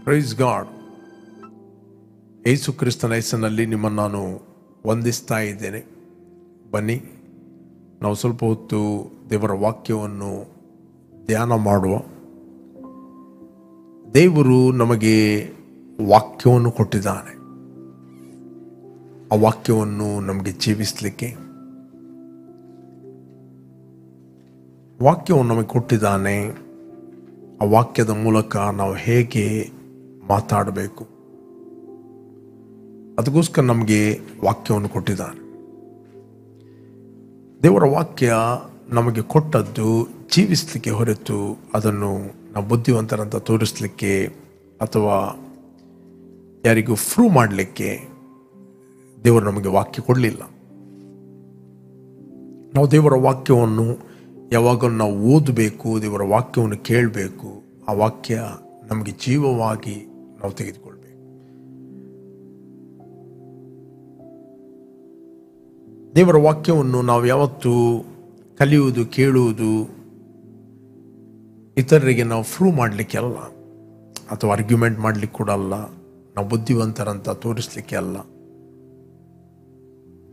Praise God. ಯೇಸು ಕ್ರಿಸ್ತನ ಹೆಸರಿನಲ್ಲಿ ನಿಮ್ಮನ್ನು ನಾನು ವಂದಿಸ್ತಾ ಇದ್ದೇನೆ. ಬನ್ನಿ, ನಾವು ಸ್ವಲ್ಪ ಹೊತ್ತು ದೇವರ ವಾಕ್ಯವನ್ನು ಧ್ಯಾನ ಮಾಡುವ. ದೇವರು ನಮಗೆ ವಾಕ್ಯವನ್ನು ಕೊಟ್ಟಿದ್ದಾನೆ. ಆ ವಾಕ್ಯವನ್ನು ನಮಗೆ ಜೀವಿಸಲಿಕ್ಕೆ ವಾಕ್ಯವನ್ನು ನಮಗೆ ಕೊಟ್ಟಿದ್ದಾನೆ. ಆ ವಾಕ್ಯದ ಮೂಲಕ ನಾವು ಹೇಗೆ ಮಾತಾಡಬೇಕು ಅದಕ್ಕೋಸ್ಕರ ನಮಗೆ ವಾಕ್ಯವನ್ನು ಕೊಟ್ಟಿದ್ದಾನೆ. ದೇವರ ವಾಕ್ಯ ನಮಗೆ ಕೊಟ್ಟದ್ದು ಜೀವಿಸಲಿಕ್ಕೆ ಹೊರತು ಅದನ್ನು ನಾವು ಬುದ್ಧಿವಂತರಂತ ತೋರಿಸಲಿಕ್ಕೆ ಅಥವಾ ಯಾರಿಗೂ ಪ್ರೂವ್ ಮಾಡಲಿಕ್ಕೆ ದೇವರು ನಮಗೆ ವಾಕ್ಯ ಕೊಡಲಿಲ್ಲ. ನಾವು ದೇವರ ವಾಕ್ಯವನ್ನು ಯಾವಾಗಲೂ ನಾವು ಓದಬೇಕು, ದೇವರ ವಾಕ್ಯವನ್ನು ಕೇಳಬೇಕು. ಆ ವಾಕ್ಯ ನಮಗೆ ಜೀವವಾಗಿ ನಾವು ತೆಗೆದುಕೊಳ್ಬೇಕು. ದೇವರ ವಾಕ್ಯವನ್ನು ನಾವು ಯಾವತ್ತೂ ಕಲಿಯುವುದು, ಕೇಳುವುದು ಇತರರಿಗೆ ನಾವು ಪ್ರೂವ್ ಮಾಡಲಿಕ್ಕೆ ಅಲ್ಲ, ಅಥವಾ ಆರ್ಗ್ಯುಮೆಂಟ್ ಮಾಡಲಿಕ್ಕೆ ಕೂಡ ಅಲ್ಲ, ನಾವು ಬುದ್ಧಿವಂತರಂತ ತೋರಿಸಲಿಕ್ಕೆ ಅಲ್ಲ.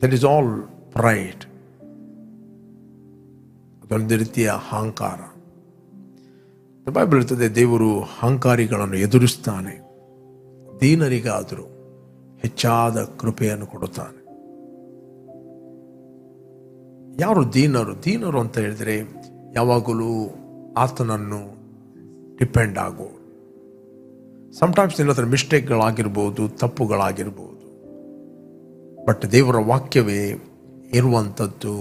That is all pride. ಅದೊಂದು ರೀತಿಯ ಅಹಂಕಾರ. ಬೈಬಲ್ ಇರ್ತದೆ, ದೇವರು ಅಹಂಕಾರಿಗಳನ್ನು ಎದುರಿಸ್ತಾನೆ, ದೀನರಿಗಾದರೂ ಹೆಚ್ಚಾದ ಕೃಪೆಯನ್ನು ಕೊಡುತ್ತಾನೆ. ಯಾರು ದೀನರು ಅಂತ ಹೇಳಿದರೆ ಯಾವಾಗಲೂ ಆತನನ್ನು ಡಿಪೆಂಡ್ ಆಗೋರು. ಸಮ್ಟೈಮ್ಸ್ ನಿನ್ನ ಹತ್ರ ಮಿಸ್ಟೇಕ್ಗಳಾಗಿರ್ಬೋದು, ತಪ್ಪುಗಳಾಗಿರ್ಬೋದು, ಬಟ್ ದೇವರ ವಾಕ್ಯವೇ ಇರುವಂಥದ್ದು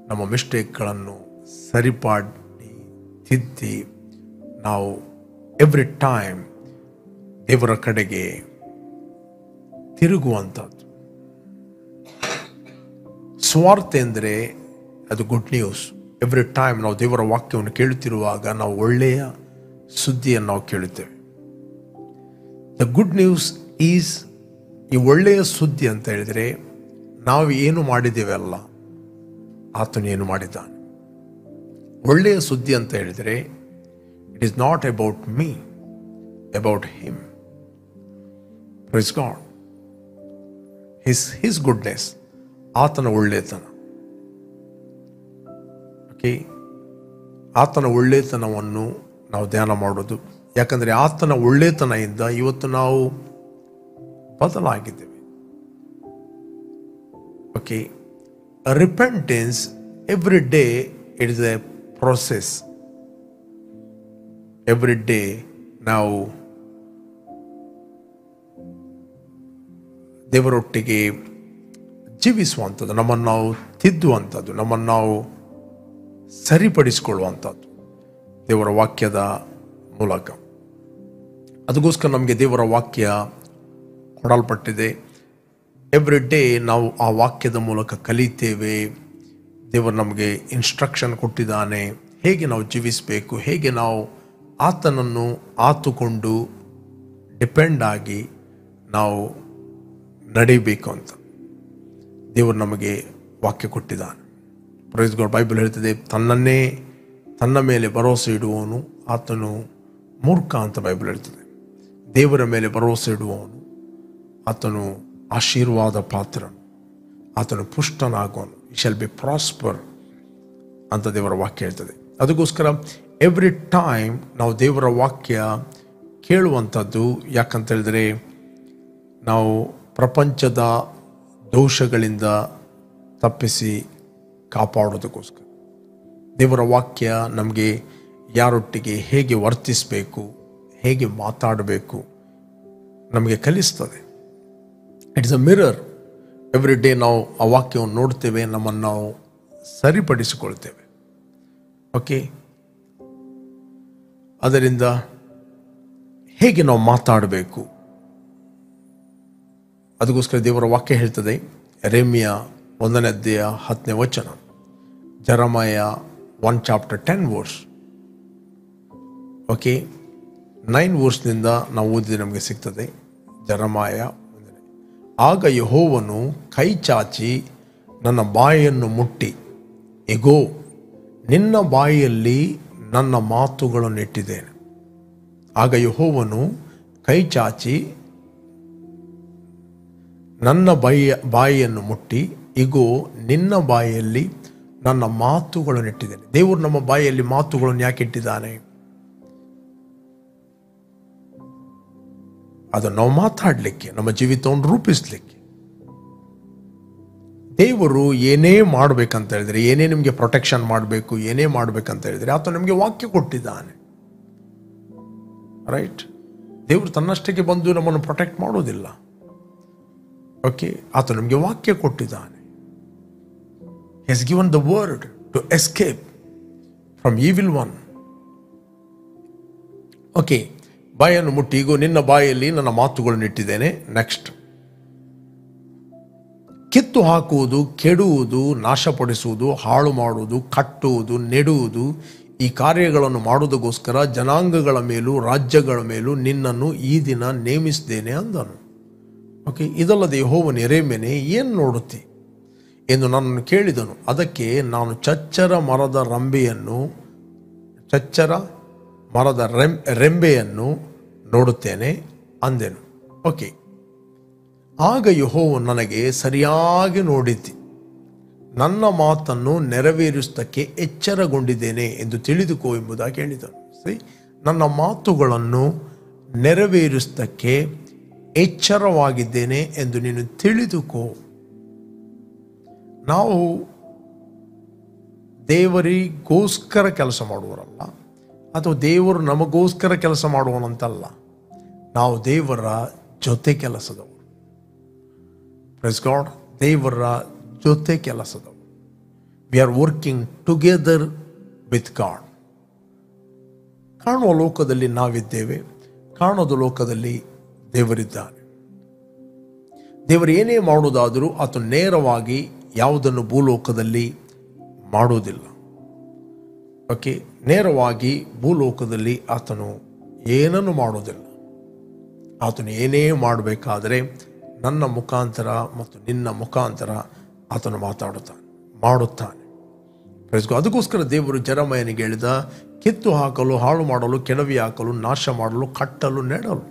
ನಮ್ಮ ಮಿಸ್ಟೇಕ್ಗಳನ್ನು ಸರಿಪಾಡಿ ತಿದ್ದಿ ನಾವು ಎವ್ರಿ ಟೈಮ್ ದೇವರ ಕಡೆಗೆ ತಿರುಗುವಂಥದ್ದು. ಸ್ವಾರ್ಥ ಎಂದರೆ ಅದು ಗುಡ್ ನ್ಯೂಸ್. ಎವ್ರಿ ಟೈಮ್ ನಾವು ದೇವರ ವಾಕ್ಯವನ್ನು ಕೇಳುತ್ತಿರುವಾಗ ನಾವು ಒಳ್ಳೆಯ ಸುದ್ದಿಯನ್ನು ನಾವು ಕೇಳುತ್ತೇವೆ. ದ ಗುಡ್ ನ್ಯೂಸ್ ಈಸ್, ಈ ಒಳ್ಳೆಯ ಸುದ್ದಿ ಅಂತ ಹೇಳಿದರೆ ನಾವು ಏನು ಮಾಡಿದ್ದೇವೆ ಅಲ್ಲ, ಆತನು ಏನು ಮಾಡಿದ್ದಾನೆ. ಒಳ್ಳೆಯ ಸುದ್ದಿ ಅಂತ ಹೇಳಿದರೆ it is not about me, about him. Praise God. His goodness, ಆತನ ಒಳ್ಳೆಯತನ. ಓಕೆ, ಆತನ ಒಳ್ಳೆಯತನವನ್ನು ನಾವು ಧ್ಯಾನ ಮಾಡೋದು. ಯಾಕಂದರೆ ಆತನ ಒಳ್ಳೆಯತನದಿಂದ ಇವತ್ತು ನಾವು ಬದಲಾಗಿದ್ದೇವೆ. Okay, repentance every day it is a process. Every day ನಾವು ದೇವರೊಟ್ಟಿಗೆ ಜೀವಿಸುವಂಥದ್ದು, ನಮ್ಮನ್ನು ನಾವು ತಿದ್ದುವಂಥದ್ದು, ನಮ್ಮನ್ನು ನಾವು ಸರಿಪಡಿಸಿಕೊಳ್ಳುವಂಥದ್ದು ದೇವರ ವಾಕ್ಯದ ಮೂಲಕ. ಅದಕ್ಕೋಸ್ಕರ ನಮಗೆ ದೇವರ ವಾಕ್ಯ ಕೊಡಲ್ಪಟ್ಟಿದೆ. ಎವ್ರಿ ಡೇ ನಾವು ಆ ವಾಕ್ಯದ ಮೂಲಕ ಕಲಿತೇವೆ. ದೇವರು ನಮಗೆ ಇನ್ಸ್ಟ್ರಕ್ಷನ್ ಕೊಟ್ಟಿದ್ದಾನೆ, ಹೇಗೆ ನಾವು ಜೀವಿಸಬೇಕು, ಹೇಗೆ ನಾವು ಆತನನ್ನು ಆತುಕೊಂಡು ಡಿಪೆಂಡ್ ಆಗಿ ನಾವು ನಡೀಬೇಕು ಅಂತ ದೇವರು ನಮಗೆ ವಾಕ್ಯ ಕೊಟ್ಟಿದ್ದಾನೆ. Praise God. ಬೈಬಲ್ ಹೇಳ್ತದೆ, ತನ್ನ ಮೇಲೆ ಭರವಸೆ ಇಡುವವನು ಆತನು ಮೂರ್ಖ ಅಂತ ಬೈಬಲ್ ಹೇಳ್ತದೆ. ದೇವರ ಮೇಲೆ ಭರವಸೆ ಇಡುವವನು ಆತನು ಆಶೀರ್ವಾದ ಪಾತ್ರನು, ಆತನು ಪುಷ್ಟನಾಗುವನು. ಶಾಲ್ ಬಿ ಪ್ರಾಸ್ಪರ್ ಅಂತ ದೇವರ ವಾಕ್ಯ ಹೇಳ್ತದೆ. ಅದಕ್ಕೋಸ್ಕರ ಎವ್ರಿ ಟೈಮ್ ನಾವು ದೇವರ ವಾಕ್ಯ ಕೇಳುವಂಥದ್ದು. ಯಾಕಂತ ಹೇಳಿದರೆ ನಾವು ಪ್ರಪಂಚದ ದೋಷಗಳಿಂದ ತಪ್ಪಿಸಿ ಕಾಪಾಡೋದಕ್ಕೋಸ್ಕರ ದೇವರ ವಾಕ್ಯ ನಮಗೆ ಯಾರೊಟ್ಟಿಗೆ ಹೇಗೆ ವರ್ತಿಸಬೇಕು, ಹೇಗೆ ಮಾತಾಡಬೇಕು ನಮಗೆ ಕಲಿಸ್ತದೆ. It's a mirror. Every day ನಾವು ಆ ವಾಕ್ಯವನ್ನು ನೋಡ್ತೇವೆ, ನಮ್ಮನ್ನು ನಾವು ಸರಿಪಡಿಸಿಕೊಳ್ತೇವೆ. ಓಕೆ, ಅದರಿಂದ ಹೇಗೆ ನಾವು ಮಾತಾಡಬೇಕು ಅದಕ್ಕೋಸ್ಕರ ದೇವರ ವಾಕ್ಯ ಹೇಳ್ತದೆ. ಯೆರೆಮೀಯ 1ನೇ ಅಧ್ಯಾಯ 10ನೇ ವಚನ, ಜೆರೆಮಯ 1 chapter 10 verse. ಓಕೆ, 9 verseನಿಂದ ನಾವು ಓದಿದ್ರೆ ನಮಗೆ ಸಿಗ್ತದೆ. ಜೆರೆಮಯ 1. ಆಗ ಯೆಹೋವನು ಕೈ ಚಾಚಿ ನನ್ನ ಬಾಯನ್ನು ಮುಟ್ಟಿ, ಇಗೋ ನಿನ್ನ ಬಾಯಲ್ಲಿ ನನ್ನ ಮಾತುಗಳನ್ನು ಇಟ್ಟಿದ್ದೇನೆ. ಆಗ ಯೆಹೋವನು ಕೈ ಚಾಚಿ ನನ್ನ ಬಾಯಿಯನ್ನು ಮುಟ್ಟಿ, ಇಗೋ ನಿನ್ನ ಬಾಯಿಯಲ್ಲಿ ನನ್ನ ಮಾತುಗಳನ್ನು ಇಟ್ಟಿದ್ದೇನೆ. ದೇವರು ನಮ್ಮ ಬಾಯಿಯಲ್ಲಿ ಮಾತುಗಳನ್ನು ಯಾಕೆ ಇಟ್ಟಿದ್ದಾನೆ? ಅದು ನಾವು ಮಾತಾಡಲಿಕ್ಕೆ, ನಮ್ಮ ಜೀವಿತವನ್ನು ರೂಪಿಸಲಿಕ್ಕೆ. ದೇವರು ಏನೇ ಮಾಡಬೇಕಂತ ಹೇಳಿದರೆ, ಏನೇ ನಿಮಗೆ ಪ್ರೊಟೆಕ್ಷನ್ ಮಾಡಬೇಕು, ಏನೇ ಮಾಡಬೇಕಂತ ಹೇಳಿದರೆ ಆತ ನಮಗೆ ವಾಕ್ಯ ಕೊಟ್ಟಿದ್ದಾನೆ. ರೈಟ್? ದೇವರು ತನ್ನಷ್ಟಕ್ಕೆ ಬಂದು ನಮ್ಮನ್ನು ಪ್ರೊಟೆಕ್ಟ್ ಮಾಡೋದಿಲ್ಲ. ಓಕೆ, ಆತ ನಮಗೆ ವಾಕ್ಯ ಕೊಟ್ಟಿದ್ದಾನೆ. He has given the word to escape from evil one. Okay, ಬಾಯನ್ನು ಮುಟ್ಟಿ, ಈಗ ನಿನ್ನ ಬಾಯಲ್ಲಿ ನನ್ನ ಮಾತುಗಳನ್ನು ಇಟ್ಟಿದ್ದೇನೆ. ನೆಕ್ಸ್ಟ್, ಕಿತ್ತು ಹಾಕುವುದು, ಕೆಡುವುದು, ನಾಶಪಡಿಸುವುದು, ಹಾಳು ಮಾಡುವುದು, ಕಟ್ಟುವುದು, ನೆಡುವುದು, ಈ ಕಾರ್ಯಗಳನ್ನು ಮಾಡುವುದಕ್ಕೋಸ್ಕರ ಜನಾಂಗಗಳ ಮೇಲೂ ರಾಜ್ಯಗಳ ಮೇಲೂ ನಿನ್ನನ್ನು ಈ ದಿನ ನೇಮಿಸಿದ್ದೇನೆ ಅಂದನು. ಓಕೆ, ಇದಲ್ಲದೆ ಯೆಹೋವನು ಯೆರೆಮೀಯನೇ ಏನು ನೋಡುತ್ತಿ ಎಂದು ನನ್ನನ್ನು ಕೇಳಿದನು. ಅದಕ್ಕೆ ನಾನು ಚಚ್ಚರ ಮರದ ರೆಂಬೆಯನ್ನು ನೋಡುತ್ತೇನೆ ಅಂದೆನು. ಓಕೆ, ಆಗ ಯೆಹೋವನು ನನಗೆ ಸರಿಯಾಗಿ ನೋಡಿದ್ದಿ, ನನ್ನ ಮಾತನ್ನು ನೆರವೇರಿಸುವುದಕ್ಕೆ ಎಚ್ಚರಗೊಂಡಿದ್ದೇನೆ ಎಂದು ತಿಳಿದುಕೋ ಎಂಬುದಾಗಿ ಹೇಳಿದನು. ಸರಿ, ನನ್ನ ಮಾತುಗಳನ್ನು ನೆರವೇರಿಸುವುದಕ್ಕೆ ಎಚ್ಚರವಾಗಿದ್ದೇನೆ ಎಂದು ನೀನು ತಿಳಿದುಕೋ. ನಾವು ದೇವರಿಗೋಸ್ಕರ ಕೆಲಸ ಮಾಡುವರಲ್ಲ, ಅಥವಾ ದೇವರು ನಮಗೋಸ್ಕರ ಕೆಲಸ ಮಾಡುವನಂತಲ್ಲ. ನಾವು ದೇವರ ಜೊತೆ ಕೆಲಸದವರು. Praise God. ದೇವರ ಜೊತೆ ಕೆಲಸದವರು. We are working together with god. ಕಾಣುವ ಲೋಕದಲ್ಲಿ ನಾವಿದ್ದೇವೆ, ಕಾಣೋದ ಲೋಕದಲ್ಲಿ ದೇವರಿದ್ದಾನೆ. ದೇವರು ಏನೇ ಮಾಡುವುದಾದರೂ ಆತ ನೇರವಾಗಿ ಯಾವುದನ್ನು ಭೂಲೋಕದಲ್ಲಿ ಮಾಡುವುದಿಲ್ಲ. ಓಕೆ, ನೇರವಾಗಿ ಭೂಲೋಕದಲ್ಲಿ ಆತನು ಏನನ್ನು ಮಾಡುವುದಿಲ್ಲ. ಆತನು ಏನೇ ಮಾಡಬೇಕಾದರೆ ನನ್ನ ಮುಖಾಂತರ ಮತ್ತು ನಿನ್ನ ಮುಖಾಂತರ ಆತನು ಮಾಡುತ್ತಾನೆ. ಅದಕ್ಕೋಸ್ಕರ ದೇವರು ಜೆರೆಮೀಯನಿಗೆ ಹೇಳಿದ, ಕಿತ್ತು ಹಾಕಲು, ಹಾಳು ಮಾಡಲು, ಕೆಡವಿ ಹಾಕಲು, ನಾಶ ಮಾಡಲು, ಕಟ್ಟಲು, ನೆಡಲು.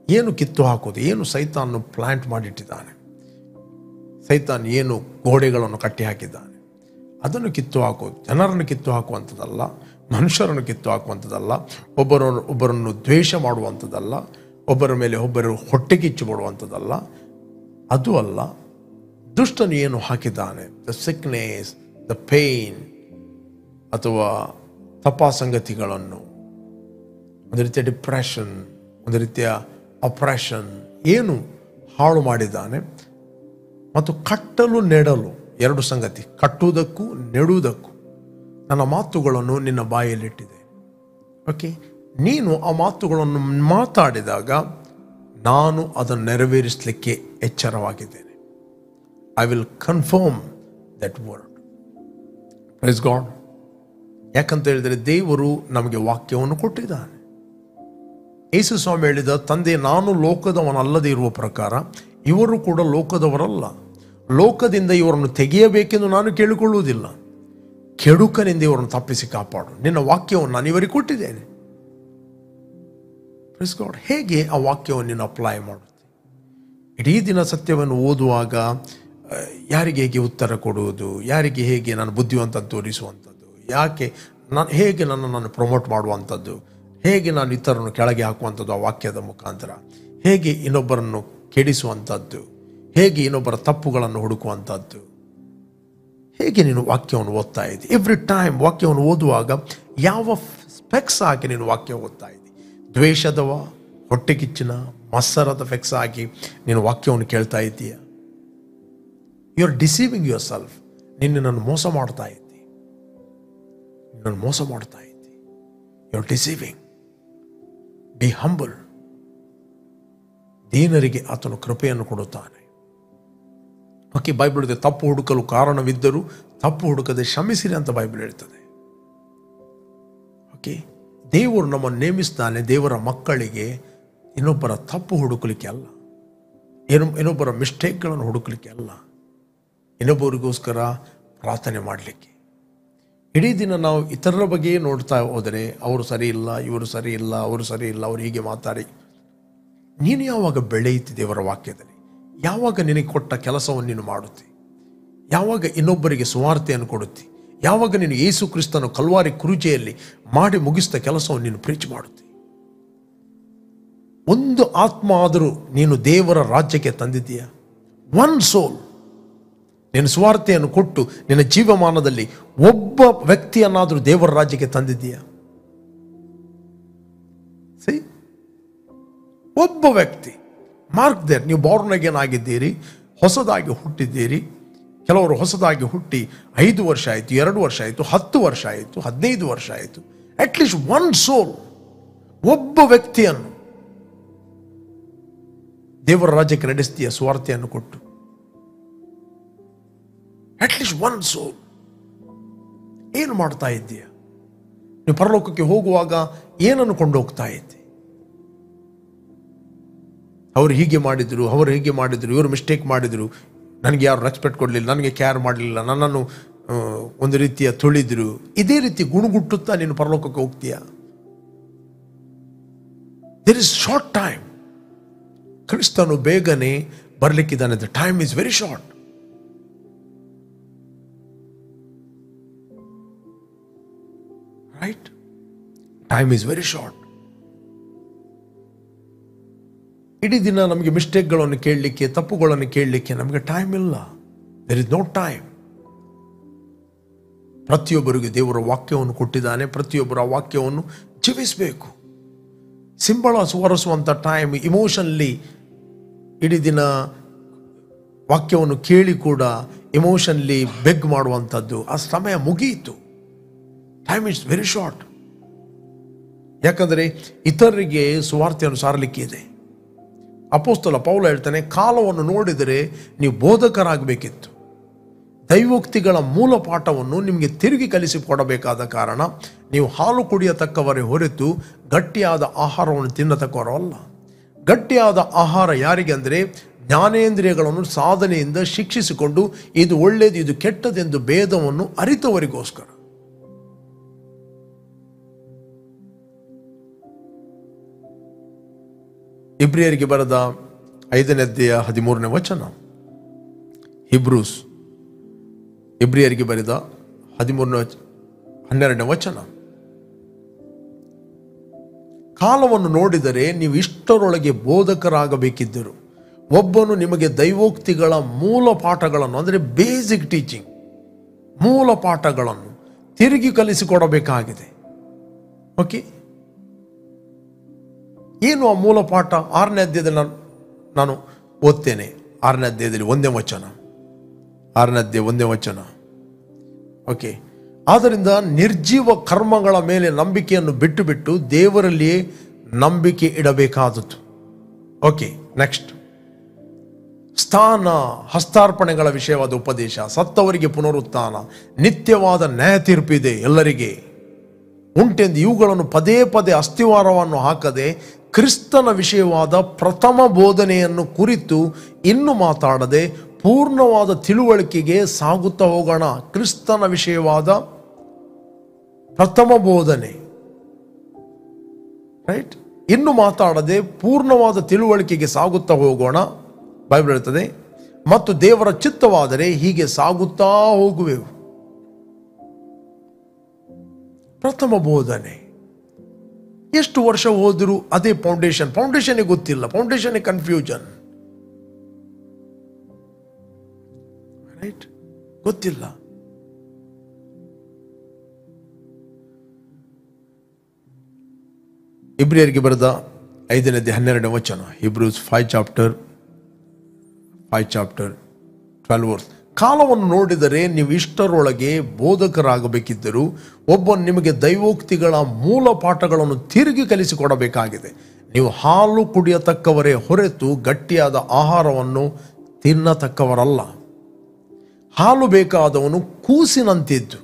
ಏನು ಕಿತ್ತು ಹಾಕೋದು? ಏನು ಸೈತಾನನು ಪ್ಲಾಂಟ್ ಮಾಡಿಟ್ಟಿದ್ದಾನೆ. ಸೈತಾನ್ ಏನು ಗೋಡೆಗಳನ್ನು ಕಟ್ಟಿ ಹಾಕಿದ್ದಾನೆ, ಅದನ್ನು ಕಿತ್ತು ಹಾಕೋದು. ಜನರನ್ನು ಕಿತ್ತು ಹಾಕುವಂಥದ್ದಲ್ಲ, ಮನುಷ್ಯರನ್ನು ಕಿತ್ತು ಹಾಕುವಂಥದ್ದಲ್ಲ, ಒಬ್ಬರನ್ನು ದ್ವೇಷ ಮಾಡುವಂಥದ್ದಲ್ಲ, ಒಬ್ಬರ ಮೇಲೆ ಒಬ್ಬರು ಹೊಟ್ಟೆ ಕಿಚ್ಚು ಬಿಡುವಂಥದ್ದಲ್ಲ, ಅದು ಅಲ್ಲ. ದುಷ್ಟನು ಏನು ಹಾಕಿದ್ದಾನೆ, ದ ಸಿಕ್ನೆಸ್, ದ ಪೇಯ್ನ್, ಅಥವಾ ತಪಾಸಂಗತಿಗಳನ್ನು, ಒಂದು ರೀತಿಯ ಡಿಪ್ರೆಷನ್, ಒಂದು ರೀತಿಯ ಅಪ್ರೆಷನ್, ಏನು ಹಾಳು ಮಾಡಿದ್ದಾನೆ. ಮತ್ತು ಕಟ್ಟಲು, ನೆಡಲು, ಎರಡು ಸಂಗತಿ, ಕಟ್ಟುವುದಕ್ಕೂ ನೆಡುವುದಕ್ಕೂ ನನ್ನ ಮಾತುಗಳನ್ನು ನಿನ್ನ ಬಾಯಲ್ಲಿಟ್ಟಿದೆ. ಓಕೆ, ನೀನು ಆ ಮಾತುಗಳನ್ನು ಮಾತಾಡಿದಾಗ ನಾನು ಅದನ್ನು ನೆರವೇರಿಸಲಿಕ್ಕೆ ಎಚ್ಚರವಾಗಿದ್ದೇನೆ. I will confirm that word. Praise God. ಯಾಕಂತ ಹೇಳಿದರೆ ದೇವರು ನಮಗೆ ವಾಕ್ಯವನ್ನು ಕೊಟ್ಟಿದ್ದಾನೆ. ಯೇಸು ಸ್ವಾಮಿ ಹೇಳಿದ, ತಂದೆ, ನಾನು ಲೋಕದವನಲ್ಲದೆ ಇರುವ ಪ್ರಕಾರ ಇವರು ಕೂಡ ಲೋಕದವರಲ್ಲ. ಲೋಕದಿಂದ ಇವರನ್ನು ತೆಗೆಯಬೇಕೆಂದು ನಾನು ಕೇಳಿಕೊಳ್ಳುವುದಿಲ್ಲ, ಕೆಡುಕನಿಂದ ಇವರನ್ನು ತಪ್ಪಿಸಿ ಕಾಪಾಡು. ನಿನ್ನ ವಾಕ್ಯವನ್ನು ನಾನು ಇವರಿಗೆ ಕೊಟ್ಟಿದ್ದೇನೆ. Praise God. ಹೇಗೆ ಆ ವಾಕ್ಯವನ್ನು ನೀನು ಅಪ್ಲೈ ಮಾಡುತ್ತೆ? ಇಡೀ ದಿನ ಸತ್ಯವನ್ನು ಓದುವಾಗ ಯಾರಿಗೆ ಹೇಗೆ ಉತ್ತರ ಕೊಡುವುದು, ಯಾರಿಗೆ ಹೇಗೆ ನಾನು ಬುದ್ಧಿವಂತ ತೋರಿಸುವಂಥದ್ದು, ಹೇಗೆ ನಾನು ಪ್ರಮೋಟ್ ಮಾಡುವಂಥದ್ದು, ಹೇಗೆ ನಾನು ಇತರನ್ನು ಕೆಳಗೆ ಹಾಕುವಂಥದ್ದು ಆ ವಾಕ್ಯದ ಮುಖಾಂತರ, ಹೇಗೆ ಇನ್ನೊಬ್ಬರನ್ನು ಕೆಡಿಸುವಂಥದ್ದು, ಹೇಗೆ ಇನ್ನೊಬ್ಬರ ತಪ್ಪುಗಳನ್ನು ಹುಡುಕುವಂಥದ್ದು, ಹೇಗೆ ನೀನು ವಾಕ್ಯವನ್ನು ಓದ್ತಾ ಇದ್ದಿ. ಎವ್ರಿ ಟೈಮ್ ವಾಕ್ಯವನ್ನು ಓದುವಾಗ ಯಾವ ಸ್ಪೆಕ್ಸ್ ಹಾಕಿ ನೀನು ವಾಕ್ಯ ಓದ್ತಾ ಇದ್ದಿ? ದ್ವೇಷದವ, ಹೊಟ್ಟೆ ಕಿಚ್ಚಿನ, ಮತ್ಸರದ ಫೆಕ್ಸ್ ಹಾಕಿ ನೀನು ವಾಕ್ಯವನ್ನು ಕೇಳ್ತಾ ಇದ್ದೀಯ. You are deceiving yourself. ನಿನ್ನನ್ನು ಮೋಸ ಮಾಡ್ತಾ ಇದ್ದಿ, you are deceiving. Be humble. ದೀನರಿಗೆ ಆತನು ಕೃಪೆಯನ್ನು ಕೊಡುತ್ತಾನೆ. ಓಕೆ, ಬೈಬಲ್ ಇದೆ, ತಪ್ಪು ಹುಡುಕಲು ಕಾರಣವಿದ್ದರೂ ತಪ್ಪು ಹುಡುಕದೆ ಕ್ಷಮಿಸಿರಿ ಅಂತ ಬೈಬಲ್ ಹೇಳ್ತದೆ. ಓಕೆ, ದೇವರು ನಮ್ಮನ್ನು ನೇಮಿಸ್ತಾನೆ ದೇವರ ಮಕ್ಕಳಿಗೆ ಇನ್ನೊಬ್ಬರ ತಪ್ಪು ಹುಡುಕಲಿಕ್ಕೆ ಅಲ್ಲ, ಇನ್ನೊಬ್ಬರ ಮಿಸ್ಟೇಕ್ಗಳನ್ನು ಹುಡುಕಲಿಕ್ಕೆ ಅಲ್ಲ, ಇನ್ನೊಬ್ಬರಿಗೋಸ್ಕರ ಪ್ರಾರ್ಥನೆ ಮಾಡಲಿಕ್ಕೆ. ಇಡೀ ದಿನ ನಾವು ಇತರರ ಬಗ್ಗೆ ನೋಡ್ತಾ ಹೋದರೆ ಅವರು ಸರಿ ಇಲ್ಲ, ಇವರು ಸರಿ ಇಲ್ಲ, ಅವರು ಸರಿ ಇಲ್ಲ, ಅವರು ಹೀಗೆ ಮಾತಾಡಿ, ನೀನು ಯಾವಾಗ ಬೆಳೆಯುತ್ತಿ ದೇವರ ವಾಕ್ಯದಲ್ಲಿ? ಯಾವಾಗ ನಿನಗೆ ಕೊಟ್ಟ ಕೆಲಸವನ್ನು ನೀನು ಮಾಡುತ್ತಿ? ಯಾವಾಗ ಇನ್ನೊಬ್ಬರಿಗೆ ಸುವಾರ್ತೆಯನ್ನು ಕೊಡುತ್ತಿ? ಯಾವಾಗ ನೀನು ಯೇಸು ಕ್ರಿಸ್ತನು ಕಲ್ವಾರಿ ಕುರುಚೆಯಲ್ಲಿ ಮಾಡಿ ಮುಗಿಸಿದ ಕೆಲಸವನ್ನು ನೀನು ಪ್ರೀಚ್ ಮಾಡುತ್ತಿ? ಒಂದು ಆತ್ಮ ಆದರೂ ನೀನು ದೇವರ ರಾಜ್ಯಕ್ಕೆ ತಂದಿದ್ದೀಯಾ? ಒನ್ ಸೋಲ್. ನೀನು ಸುವಾರ್ತೆಯನ್ನು ಕೊಟ್ಟು ನಿನ್ನ ಜೀವಮಾನದಲ್ಲಿ ಒಬ್ಬ ವ್ಯಕ್ತಿಯನ್ನಾದರೂ ದೇವರ ರಾಜ್ಯಕ್ಕೆ ತಂದಿದ್ದೀಯಾ? ಸರಿ, ಒಬ್ಬ ವ್ಯಕ್ತಿ. Mark there. ನೀವು ಬಾರ್ನ್ ಅಗೇನ್ ಆಗಿದ್ದೀರಿ, ಹೊಸದಾಗಿ ಹುಟ್ಟಿದ್ದೀರಿ. ಕೆಲವರು ಹೊಸದಾಗಿ ಹುಟ್ಟಿ 5 ವರ್ಷ ಆಯಿತು, 2 ವರ್ಷ ಆಯಿತು, 10 ವರ್ಷ ಆಯಿತು, 15 ವರ್ಷ ಆಯಿತು. ಅಟ್ಲೀಸ್ಟ್ ಒನ್ ಸೋಲ್, ಒಬ್ಬ ವ್ಯಕ್ತಿಯನ್ನು ದೇವರ ರಾಜ್ಯಕ್ಕೆ ನಡೆಸ್ತೀಯ ಸ್ವಾರ್ಥೆಯನ್ನು ಕೊಟ್ಟು. ಅಟ್ಲೀಸ್ಟ್ ಒನ್ ಸೋಲ್. ಏನು ಮಾಡ್ತಾ ಇದ್ದೀಯ? ನೀವು ಪರಲೋಕಕ್ಕೆ ಹೋಗುವಾಗ ಏನನ್ನು ಕೊಂಡು ಹೋಗ್ತಾ ಇದ್ದೆ? ಅವರು ಹೀಗೆ ಮಾಡಿದರು, ಅವರು ಹೀಗೆ ಮಾಡಿದರು, ಇವರು ಮಿಸ್ಟೇಕ್ ಮಾಡಿದರು, ನನಗೆ ಯಾರು ರೆಸ್ಪೆಕ್ಟ್ ಕೊಡಲಿಲ್ಲ, ನನಗೆ ಕೇರ್ ಮಾಡಲಿಲ್ಲ, ನನ್ನನ್ನು ಒಂದು ರೀತಿಯ ತುಳಿದ್ರು. ಇದೇ ರೀತಿ ಗುಣಗುಟ್ಟುತ್ತಾ ನೀನು ಪರಲೋಕಕ್ಕೆ ಹೋಗ್ತೀಯ? There is short time. ಕ್ರಿಸ್ತನು ಬೇಗನೆ ಬರಲಿಕ್ಕಿದ್ದಾನೆ. The time is very short. Right? Time is very short. ಇಡೀ ದಿನ ನಮಗೆ ಮಿಸ್ಟೇಕ್ಗಳನ್ನು ಕೇಳಲಿಕ್ಕೆ, ತಪ್ಪುಗಳನ್ನು ಕೇಳಲಿಕ್ಕೆ ನಮಗೆ ಟೈಮ್ ಇಲ್ಲ. There is no time. ಪ್ರತಿಯೊಬ್ಬರಿಗೆ ದೇವರ ವಾಕ್ಯವನ್ನು ಕೊಟ್ಟಿದ್ದಾನೆ. ಪ್ರತಿಯೊಬ್ಬರ ವಾಕ್ಯವನ್ನು ಜೀವಿಸಬೇಕು. ಸಿಂಬಳ ಸುವರಿಸುವಂಥ ಟೈಮ್, ಇಮೋಷನ್ಲಿ ಇಡೀ ದಿನ ವಾಕ್ಯವನ್ನು ಕೇಳಿ ಕೂಡ ಇಮೋಷನ್ಲಿ ಬೆಗ್ ಮಾಡುವಂಥದ್ದು, ಆ ಸಮಯ ಮುಗಿಯಿತು. Time is very short. ಯಾಕಂದರೆ ಇತರರಿಗೆ ಸುವಾರ್ತೆಯನ್ನು ಸಾರಲಿಕ್ಕೆ ಇದೆ. ಅಪೊಸ್ತಲ ಪೌಲ ಹೇಳ್ತಾನೆ, ಕಾಲವನ್ನು ನೋಡಿದರೆ ನೀವು ಬೋಧಕರಾಗಬೇಕಿತ್ತು. ದೈವೋಕ್ತಿಗಳ ಮೂಲ ಪಾಠವನ್ನು ನಿಮಗೆ ತಿರುಗಿ ಕಲಿಸಿಕೊಡಬೇಕಾದ ಕಾರಣ ನೀವು ಹಾಲು ಕುಡಿಯತಕ್ಕವರೇ ಹೊರತು ಗಟ್ಟಿಯಾದ ಆಹಾರವನ್ನು ತಿನ್ನತಕ್ಕವರಲ್ಲ. ಗಟ್ಟಿಯಾದ ಆಹಾರ ಯಾರಿಗೆ ಅಂದರೆ, ಜ್ಞಾನೇಂದ್ರಿಯಗಳನ್ನು ಸಾಧನೆಯಿಂದ ಶಿಕ್ಷಿಸಿಕೊಂಡು ಇದು ಒಳ್ಳೆಯದು ಇದು ಕೆಟ್ಟದೆಂದು ಭೇದವನ್ನು ಅರಿತವರಿಗೋಸ್ಕರ. ಇಬ್ರಿಯರಿಗೆ ಬರೆದ 5ನೇ ಅಧ್ಯಾಯ 13ನೇ ವಚನ. ಹಿಬ್ರೂಸ್ ಇಬ್ರಿಯರಿಗೆ ಬರೆದ 12ನೇ ವಚನ. ಕಾಲವನ್ನು ನೋಡಿದರೆ ನೀವು ಇಷ್ಟರೊಳಗೆ ಬೋಧಕರಾಗಬೇಕಿದ್ದರು. ಒಬ್ಬನು ನಿಮಗೆ ದೈವೋಕ್ತಿಗಳ ಮೂಲ ಪಾಠಗಳನ್ನು, ಅಂದರೆ ಬೇಸಿಕ್ ಟೀಚಿಂಗ್, ಮೂಲ ಪಾಠಗಳನ್ನು ತಿರುಗಿ ಕಲಿಸಿಕೊಡಬೇಕಾಗಿದೆ. ಓಕೆ, ಏನು ಆ ಮೂಲ ಪಾಠ? 6ನೇ ಅಧ್ಯಾಯದಲ್ಲಿ ನಾನು ಓದ್ತೇನೆ. 6ನೇ ಅಧ್ಯಾಯದಲ್ಲಿ 1ನೇ ವಚನ. 6ನೇ ಅಧ್ಯಾಯ 1ನೇ ವಚನ. ಓಕೆ, ಆದ್ದರಿಂದ ನಿರ್ಜೀವ ಕರ್ಮಗಳ ಮೇಲೆ ನಂಬಿಕೆಯನ್ನು ಬಿಟ್ಟು ಬಿಟ್ಟು ದೇವರಲ್ಲಿಯೇ ನಂಬಿಕೆ ಇಡಬೇಕಾದದ್ದು. Okay, next. ಸ್ಥಾನ ಹಸ್ತಾರ್ಪಣೆಗಳ ವಿಷಯವಾದ ಉಪದೇಶ, ಸತ್ತವರಿಗೆ ಪುನರುತ್ಥಾನ, ನಿತ್ಯವಾದ ನ್ಯಾಯ ತೀರ್ಪಿದೆ ಎಲ್ಲರಿಗೆ ಉಂಟೆಂದು ಇವುಗಳನ್ನು ಪದೇ ಪದೇ ಅಸ್ಥಿವಾರವನ್ನು ಹಾಕದೆ ಕ್ರಿಸ್ತನ ವಿಷಯವಾದ ಪ್ರಥಮ ಬೋಧನೆಯನ್ನು ಕುರಿತು ಇನ್ನು ಮಾತಾಡದೆ ಪೂರ್ಣವಾದ ತಿಳುವಳಿಕೆಗೆ ಸಾಗುತ್ತಾ ಹೋಗೋಣ. ಕ್ರಿಸ್ತನ ವಿಷಯವಾದ ಪ್ರಥಮ ಬೋಧನೆ, ರೈಟ್? ಇನ್ನು ಮಾತಾಡದೆ ಪೂರ್ಣವಾದ ತಿಳುವಳಿಕೆಗೆ ಸಾಗುತ್ತಾ ಹೋಗೋಣ, ಬೈಬಲ್ ಹೇಳ್ತದೆ. ಮತ್ತು ದೇವರ ಚಿತ್ತವಾದರೆ ಹೀಗೆ ಸಾಗುತ್ತಾ ಹೋಗುವೆವು. ಪ್ರಥಮ ಬೋಧನೆ. ಎಷ್ಟು ವರ್ಷ ಹೋದರೂ ಅದೇ ಫೌಂಡೇಶನ್ನೇ ಗೊತ್ತಿಲ್ಲ, ಫೌಂಡೇಶನ್ನೇ ಕನ್ಫ್ಯೂಷನ್, ರೈಟ್? ಗೊತ್ತಿಲ್ಲ. ಇಬ್ರಿಯರಿಗೆ ಬರೆದ 5ನೇ ಅಧ್ಯಾಯ 12ನೇ ವಚನ. ಹಿಬ್ರೂಸ್ 5 ಚಾಪ್ಟರ್ 12 ವರ್ಸ್. ಕಾಲವನ್ನು ನೋಡಿದರೆ ನೀವು ಇಷ್ಟರೊಳಗೆ ಬೋಧಕರಾಗಬೇಕಿದ್ದರು. ಒಬ್ಬನು ನಿಮಗೆ ದೈವೋಕ್ತಿಗಳ ಮೂಲ ಪಾಠಗಳನ್ನು ತಿರುಗಿ ಕಲಿಸಿಕೊಡಬೇಕಾಗಿದೆ. ನೀವು ಹಾಲು ಕುಡಿಯತಕ್ಕವರೇ ಹೊರತು ಗಟ್ಟಿಯಾದ ಆಹಾರವನ್ನು ತಿನ್ನತಕ್ಕವರಲ್ಲ. ಹಾಲು ಬೇಕಾದವನು ಕೂಸಿನಂತಿದ್ದು.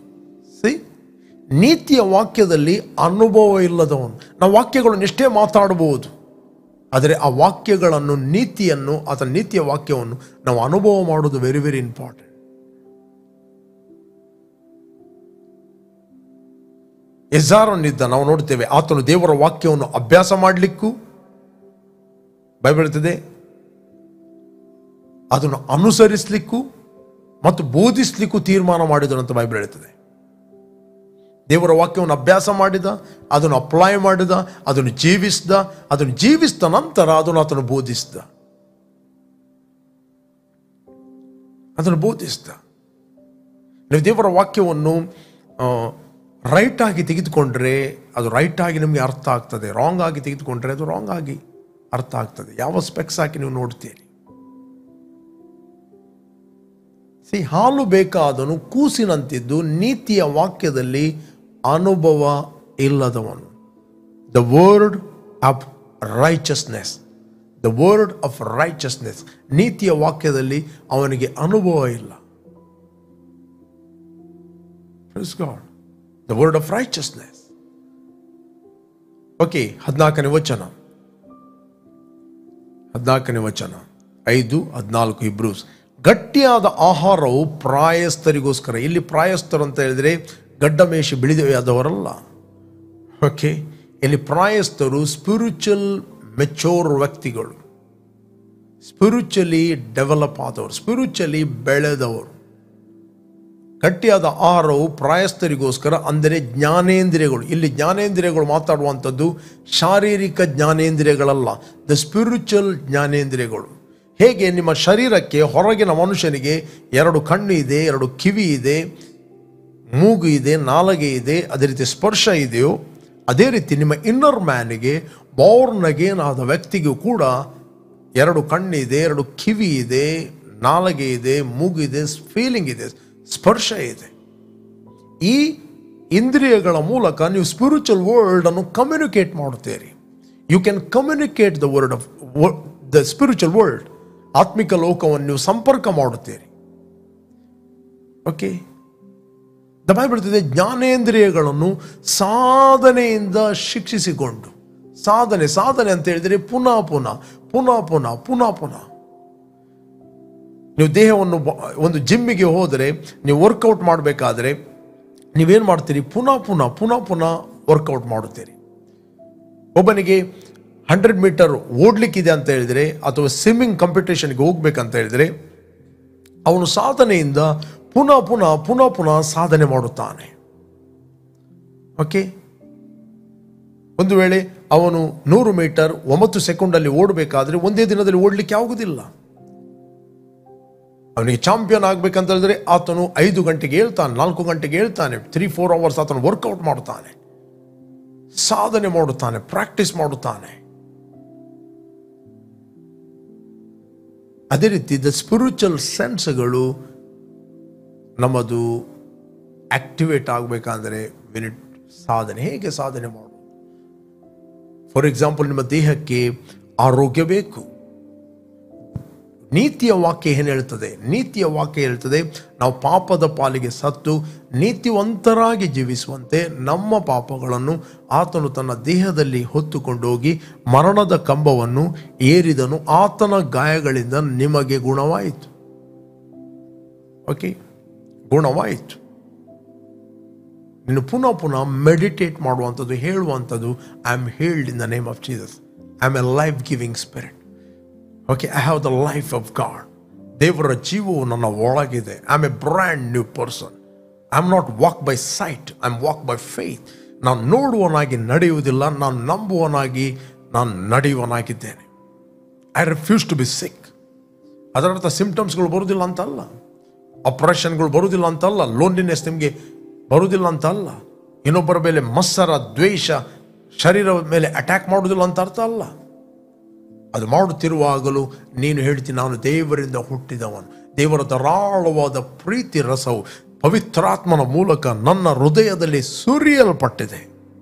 ನೀತಿಯ ವಾಕ್ಯದಲ್ಲಿ ಅನುಭವ ಇಲ್ಲದವನು. ನಾವು ವಾಕ್ಯಗಳನ್ನು ಎಷ್ಟೇ ಮಾತಾಡಬಹುದು, ಆದರೆ ಆ ವಾಕ್ಯಗಳನ್ನು, ನೀತಿಯನ್ನು ಅಥವಾ ನೀತಿಯ ವಾಕ್ಯವನ್ನು ನಾವು ಅನುಭವ ಮಾಡೋದು ವೆರಿ ವೆರಿ ಇಂಪಾರ್ಟೆಂಟ್. ಎಜಾರನಿದ್ದ ನಾವು ನೋಡ್ತೇವೆ, ಆತನು ದೇವರ ವಾಕ್ಯವನ್ನು ಅಭ್ಯಾಸ ಮಾಡಲಿಕ್ಕೂ ಬೈಬಲ್ ಹೇಳ್ತದೆ ಅದನ್ನು ಅನುಸರಿಸಲಿಕ್ಕೂ ಮತ್ತು ಬೋಧಿಸಲಿಕ್ಕೂ ತೀರ್ಮಾನ ಮಾಡಿದನು ಅಂತ ಬೈಬಲ್ ಹೇಳ್ತದೆ. ದೇವರ ವಾಕ್ಯವನ್ನು ಅಭ್ಯಾಸ ಮಾಡಿದ, ಅದನ್ನು ಅಪ್ಲೈ ಮಾಡಿದ, ಅದನ್ನು ಜೀವಿಸಿದ ನಂತರ ಅದನ್ನು ಆತನು ಬೋಧಿಸಿದ. ನೀವು ದೇವರ ವಾಕ್ಯವನ್ನು ರೈಟ್ ಆಗಿ ತೆಗೆದುಕೊಂಡ್ರೆ ಅದು ರೈಟ್ ಆಗಿ ನಿಮಗೆ ಅರ್ಥ ಆಗ್ತದೆ, ರಾಂಗ್ ಆಗಿ ತೆಗೆದುಕೊಂಡ್ರೆ ಅದು ರಾಂಗ್ ಆಗಿ ಅರ್ಥ ಆಗ್ತದೆ. ಯಾವ ಸ್ಪೆಕ್ಸ್ ಹಾಕಿ ನೀವು ನೋಡ್ತೀರಿ. ಹಾಲು ಬೇಕಾದನು ಕೂಸಿನಂತಿದ್ದು ನೀತಿಯ ವಾಕ್ಯದಲ್ಲಿ ಅನುಭವ ಇಲ್ಲದವನು. The word of righteousness, the word of righteousness, ನೀತಿಯ ವಾಕ್ಯದಲ್ಲಿ ಅವನಿಗೆ ಅನುಭವ ಇಲ್ಲ. Praise God. The word of righteousness. Okay, 14ನೇ ವಚನ 5:14 ಇಬ್ರೂಸ್. ಗಟ್ಟಿಯಾದ ಆಹಾರವು ಪ್ರಾಯಸ್ಥರಿಗೋಸ್ಕರ. ಇಲ್ಲಿ ಪ್ರಾಯಸ್ಥರು ಅಂತ ಹೇಳಿದ್ರೆ ಗಡ್ಡಮೇಷಿ ಬಿಳಿದವರಲ್ಲ. ಓಕೆ, ಇಲ್ಲಿ ಪ್ರಾಯಸ್ಥರು ಸ್ಪಿರಿಚುವಲ್ ಮೆಚೋರ್ ವ್ಯಕ್ತಿಗಳು, ಸ್ಪಿರಿಚುವಲಿ ಡೆವಲಪ್ ಆದವರು, ಸ್ಪಿರಿಚುವಲಿ ಬೆಳೆದವರು. ಗಟ್ಟಿಯಾದ ಆಹಾರವು ಪ್ರಾಯಸ್ಥರಿಗೋಸ್ಕರ, ಅಂದರೆ ಜ್ಞಾನೇಂದ್ರಿಯಗಳು. ಇಲ್ಲಿ ಜ್ಞಾನೇಂದ್ರಿಯಗಳು ಮಾತಾಡುವಂಥದ್ದು ಶಾರೀರಿಕ ಜ್ಞಾನೇಂದ್ರಿಯಗಳಲ್ಲ, ದ ಸ್ಪಿರಿಚುವಲ್ ಜ್ಞಾನೇಂದ್ರಿಯಗಳು. ಹೇಗೆ ನಿಮ್ಮ ಶರೀರಕ್ಕೆ ಹೊರಗಿನ ಮನುಷ್ಯನಿಗೆ 2 ಕಣ್ಣು ಇದೆ, 2 ಕಿವಿ ಇದೆ, ಮೂಗು ಇದೆ, ನಾಲಿಗೆ ಇದೆ, ಅದೇ ರೀತಿ ಸ್ಪರ್ಶ ಇದೆಯೋ, ಅದೇ ರೀತಿ ನಿಮ್ಮ ಇನ್ನರ್ ಮ್ಯಾನಿಗೆ, ಬಾರ್ನ್ ಅಗೇನ್ ಆದ ವ್ಯಕ್ತಿಗೂ ಕೂಡ 2 ಕಣ್ಣಿದೆ, 2 ಕಿವಿ ಇದೆ, ನಾಲಿಗೆ ಇದೆ, ಮೂಗು ಇದೆ, ಫೀಲಿಂಗ್ ಇದೆ, ಸ್ಪರ್ಶ ಇದೆ. ಈ ಇಂದ್ರಿಯಗಳ ಮೂಲಕ ನೀವು ಸ್ಪಿರಿಚುವಲ್ ವರ್ಲ್ಡ್ ಅನ್ನು ಕಮ್ಯುನಿಕೇಟ್ ಮಾಡುತ್ತೀರಿ. You can communicate the word of the spiritual world. ಆತ್ಮಿಕ ಲೋಕವನ್ನು ನೀವು ಸಂಪರ್ಕ ಮಾಡುತ್ತೀರಿ. ಓಕೆ, ದ ಬೈಬಲ್ ಹೇಳ್ತಿದೆ ಜ್ಞಾನೇಂದ್ರಿಯಗಳನ್ನು ಸಾಧನೆಯಿಂದ ಶಿಕ್ಷಿಸಿಕೊಂಡು. ಸಾಧನೆ ಅಂತ ಹೇಳಿದರೆ ಪುನಃ ನೀವು ದೇಹವನ್ನು ಒಂದು ಜಿಮ್ಮಿಗೆ ಹೋದರೆ, ನೀವು ವರ್ಕೌಟ್ ಮಾಡಬೇಕಾದ್ರೆ ನೀವೇನು ಮಾಡ್ತೀರಿ? ಪುನಃ ವರ್ಕೌಟ್ ಮಾಡುತ್ತೀರಿ. ಒಬ್ಬನಿಗೆ 100 ಮೀಟರ್ ಓಡ್ಲಿಕ್ಕಿದೆ ಅಂತ ಹೇಳಿದರೆ, ಅಥವಾ ಸ್ವಿಮ್ಮಿಂಗ್ ಕಾಂಪಿಟೇಷನ್ಗೆ ಹೋಗ್ಬೇಕಂತ ಹೇಳಿದರೆ, ಅವನು ಸಾಧನೆಯಿಂದ ಪುನಃ ಸಾಧನೆ ಮಾಡುತ್ತಾನೆ. ಓಕೆ, ಒಂದು ವೇಳೆ ಅವನು 100 ಮೀಟರ್ 9 ಸೆಕೆಂಡಲ್ಲಿ ಓಡಬೇಕಾದ್ರೆ ಒಂದೇ ದಿನದಲ್ಲಿ ಓಡಲಿಕ್ಕೆ ಆಗುವುದಿಲ್ಲ. ಅವನಿಗೆ ಚಾಂಪಿಯನ್ ಆಗಬೇಕಂತ ಹೇಳಿದ್ರೆ ಆತನು 5 ಗಂಟೆಗೆ ಹೇಳ್ತಾನೆ, 4 ಗಂಟೆಗೆ ಹೇಳ್ತಾನೆ, 3-4 ಅವರ್ಸ್ ಆತನು ವರ್ಕೌಟ್ ಮಾಡುತ್ತಾನೆ, ಸಾಧನೆ ಮಾಡುತ್ತಾನೆ, ಪ್ರಾಕ್ಟೀಸ್ ಮಾಡುತ್ತಾನೆ. ಅದೇ ರೀತಿ ದ ಸ್ಪಿರಿಚುವಲ್ ಸೆನ್ಸ್ಗಳು ನಮ್ಮದು ಆಕ್ಟಿವೇಟ್ ಆಗಬೇಕಂದ್ರೆ ಸಾಧನೆ. ಹೇಗೆ ಸಾಧನೆ ಮಾಡೋದು? ಫಾರ್ ಎಕ್ಸಾಂಪಲ್, ನಿಮ್ಮ ದೇಹಕ್ಕೆ ಆರೋಗ್ಯ ಬೇಕು. ನೀತಿಯ ವಾಕ್ಯ ಏನು ಹೇಳ್ತದೆ? ನೀತಿಯ ವಾಕ್ಯ ಹೇಳ್ತದೆ ನಾವು ಪಾಪದ ಪಾಲಿಗೆ ಸತ್ತು ನೀತಿವಂತರಾಗಿ ಜೀವಿಸುವಂತೆ ನಮ್ಮ ಪಾಪಗಳನ್ನು ಆತನು ತನ್ನ ದೇಹದಲ್ಲಿ ಹೊತ್ತುಕೊಂಡೋಗಿ ಮರಣದ ಕಂಬವನ್ನು ಏರಿದನು, ಆತನ ಗಾಯಗಳಿಂದ ನಿಮಗೆ ಗುಣವಾಯಿತು. ಓಕೆ, ಗುಣವಾಯಿತು. ನೀನು ಪುನಃ ಮೆಡಿಟೇಟ್ ಮಾಡುವಂಥದ್ದು, ಹೇಳುವಂಥದ್ದು, I am healed in the name of Jesus, I am a life giving spirit. Okay, I have the life of God. ದೇವರ ಜೀವವು ನನ್ನ ಒಳಗಿದೆ. I am a brand new person. I am not walk by sight, I am walk by faith. ನಾನು ನೋಡುವನಾಗಿ ನಡೆಯುವುದಿಲ್ಲ, ನಾನು ನಂಬುವನಾಗಿ ನಾನು ನಡೆಯುವನಾಗಿದ್ದೇನೆ. I refuse to be sick. ಅದರರ್ಥ ಸಿಂಪ್ಟಮ್ಸ್ಗಳು ಬರುವುದಿಲ್ಲ ಅಂತಲ್ಲ, ಆಪರೇಷನ್ಗಳು ಬರುವುದಿಲ್ಲ ಅಂತಲ್ಲ, ಲೋನ್ಲಿನೆಸ್ ನಿಮಗೆ ಬರುವುದಿಲ್ಲ ಅಂತಲ್ಲ, ಇನ್ನೊಬ್ಬರ ಮೇಲೆ ಮತ್ಸರ, ದ್ವೇಷ, ಶರೀರದ ಮೇಲೆ ಅಟ್ಯಾಕ್ ಮಾಡುವುದಿಲ್ಲ ಅಂತ ಅರ್ಥ ಅಲ್ಲ. ಅದು ಮಾಡುತ್ತಿರುವಾಗಲೂ ನೀನು ಹೇಳ್ತೀನಿ, ನಾನು ದೇವರಿಂದ ಹುಟ್ಟಿದವನು. ದೇವರ ಧಾರಾಳವಾದ ಪ್ರೀತಿ ರಸವು ಪವಿತ್ರಾತ್ಮನ ಮೂಲಕ ನನ್ನ ಹೃದಯದಲ್ಲಿ ಸುರಿಯಲ್ಪಟ್ಟಿದೆ.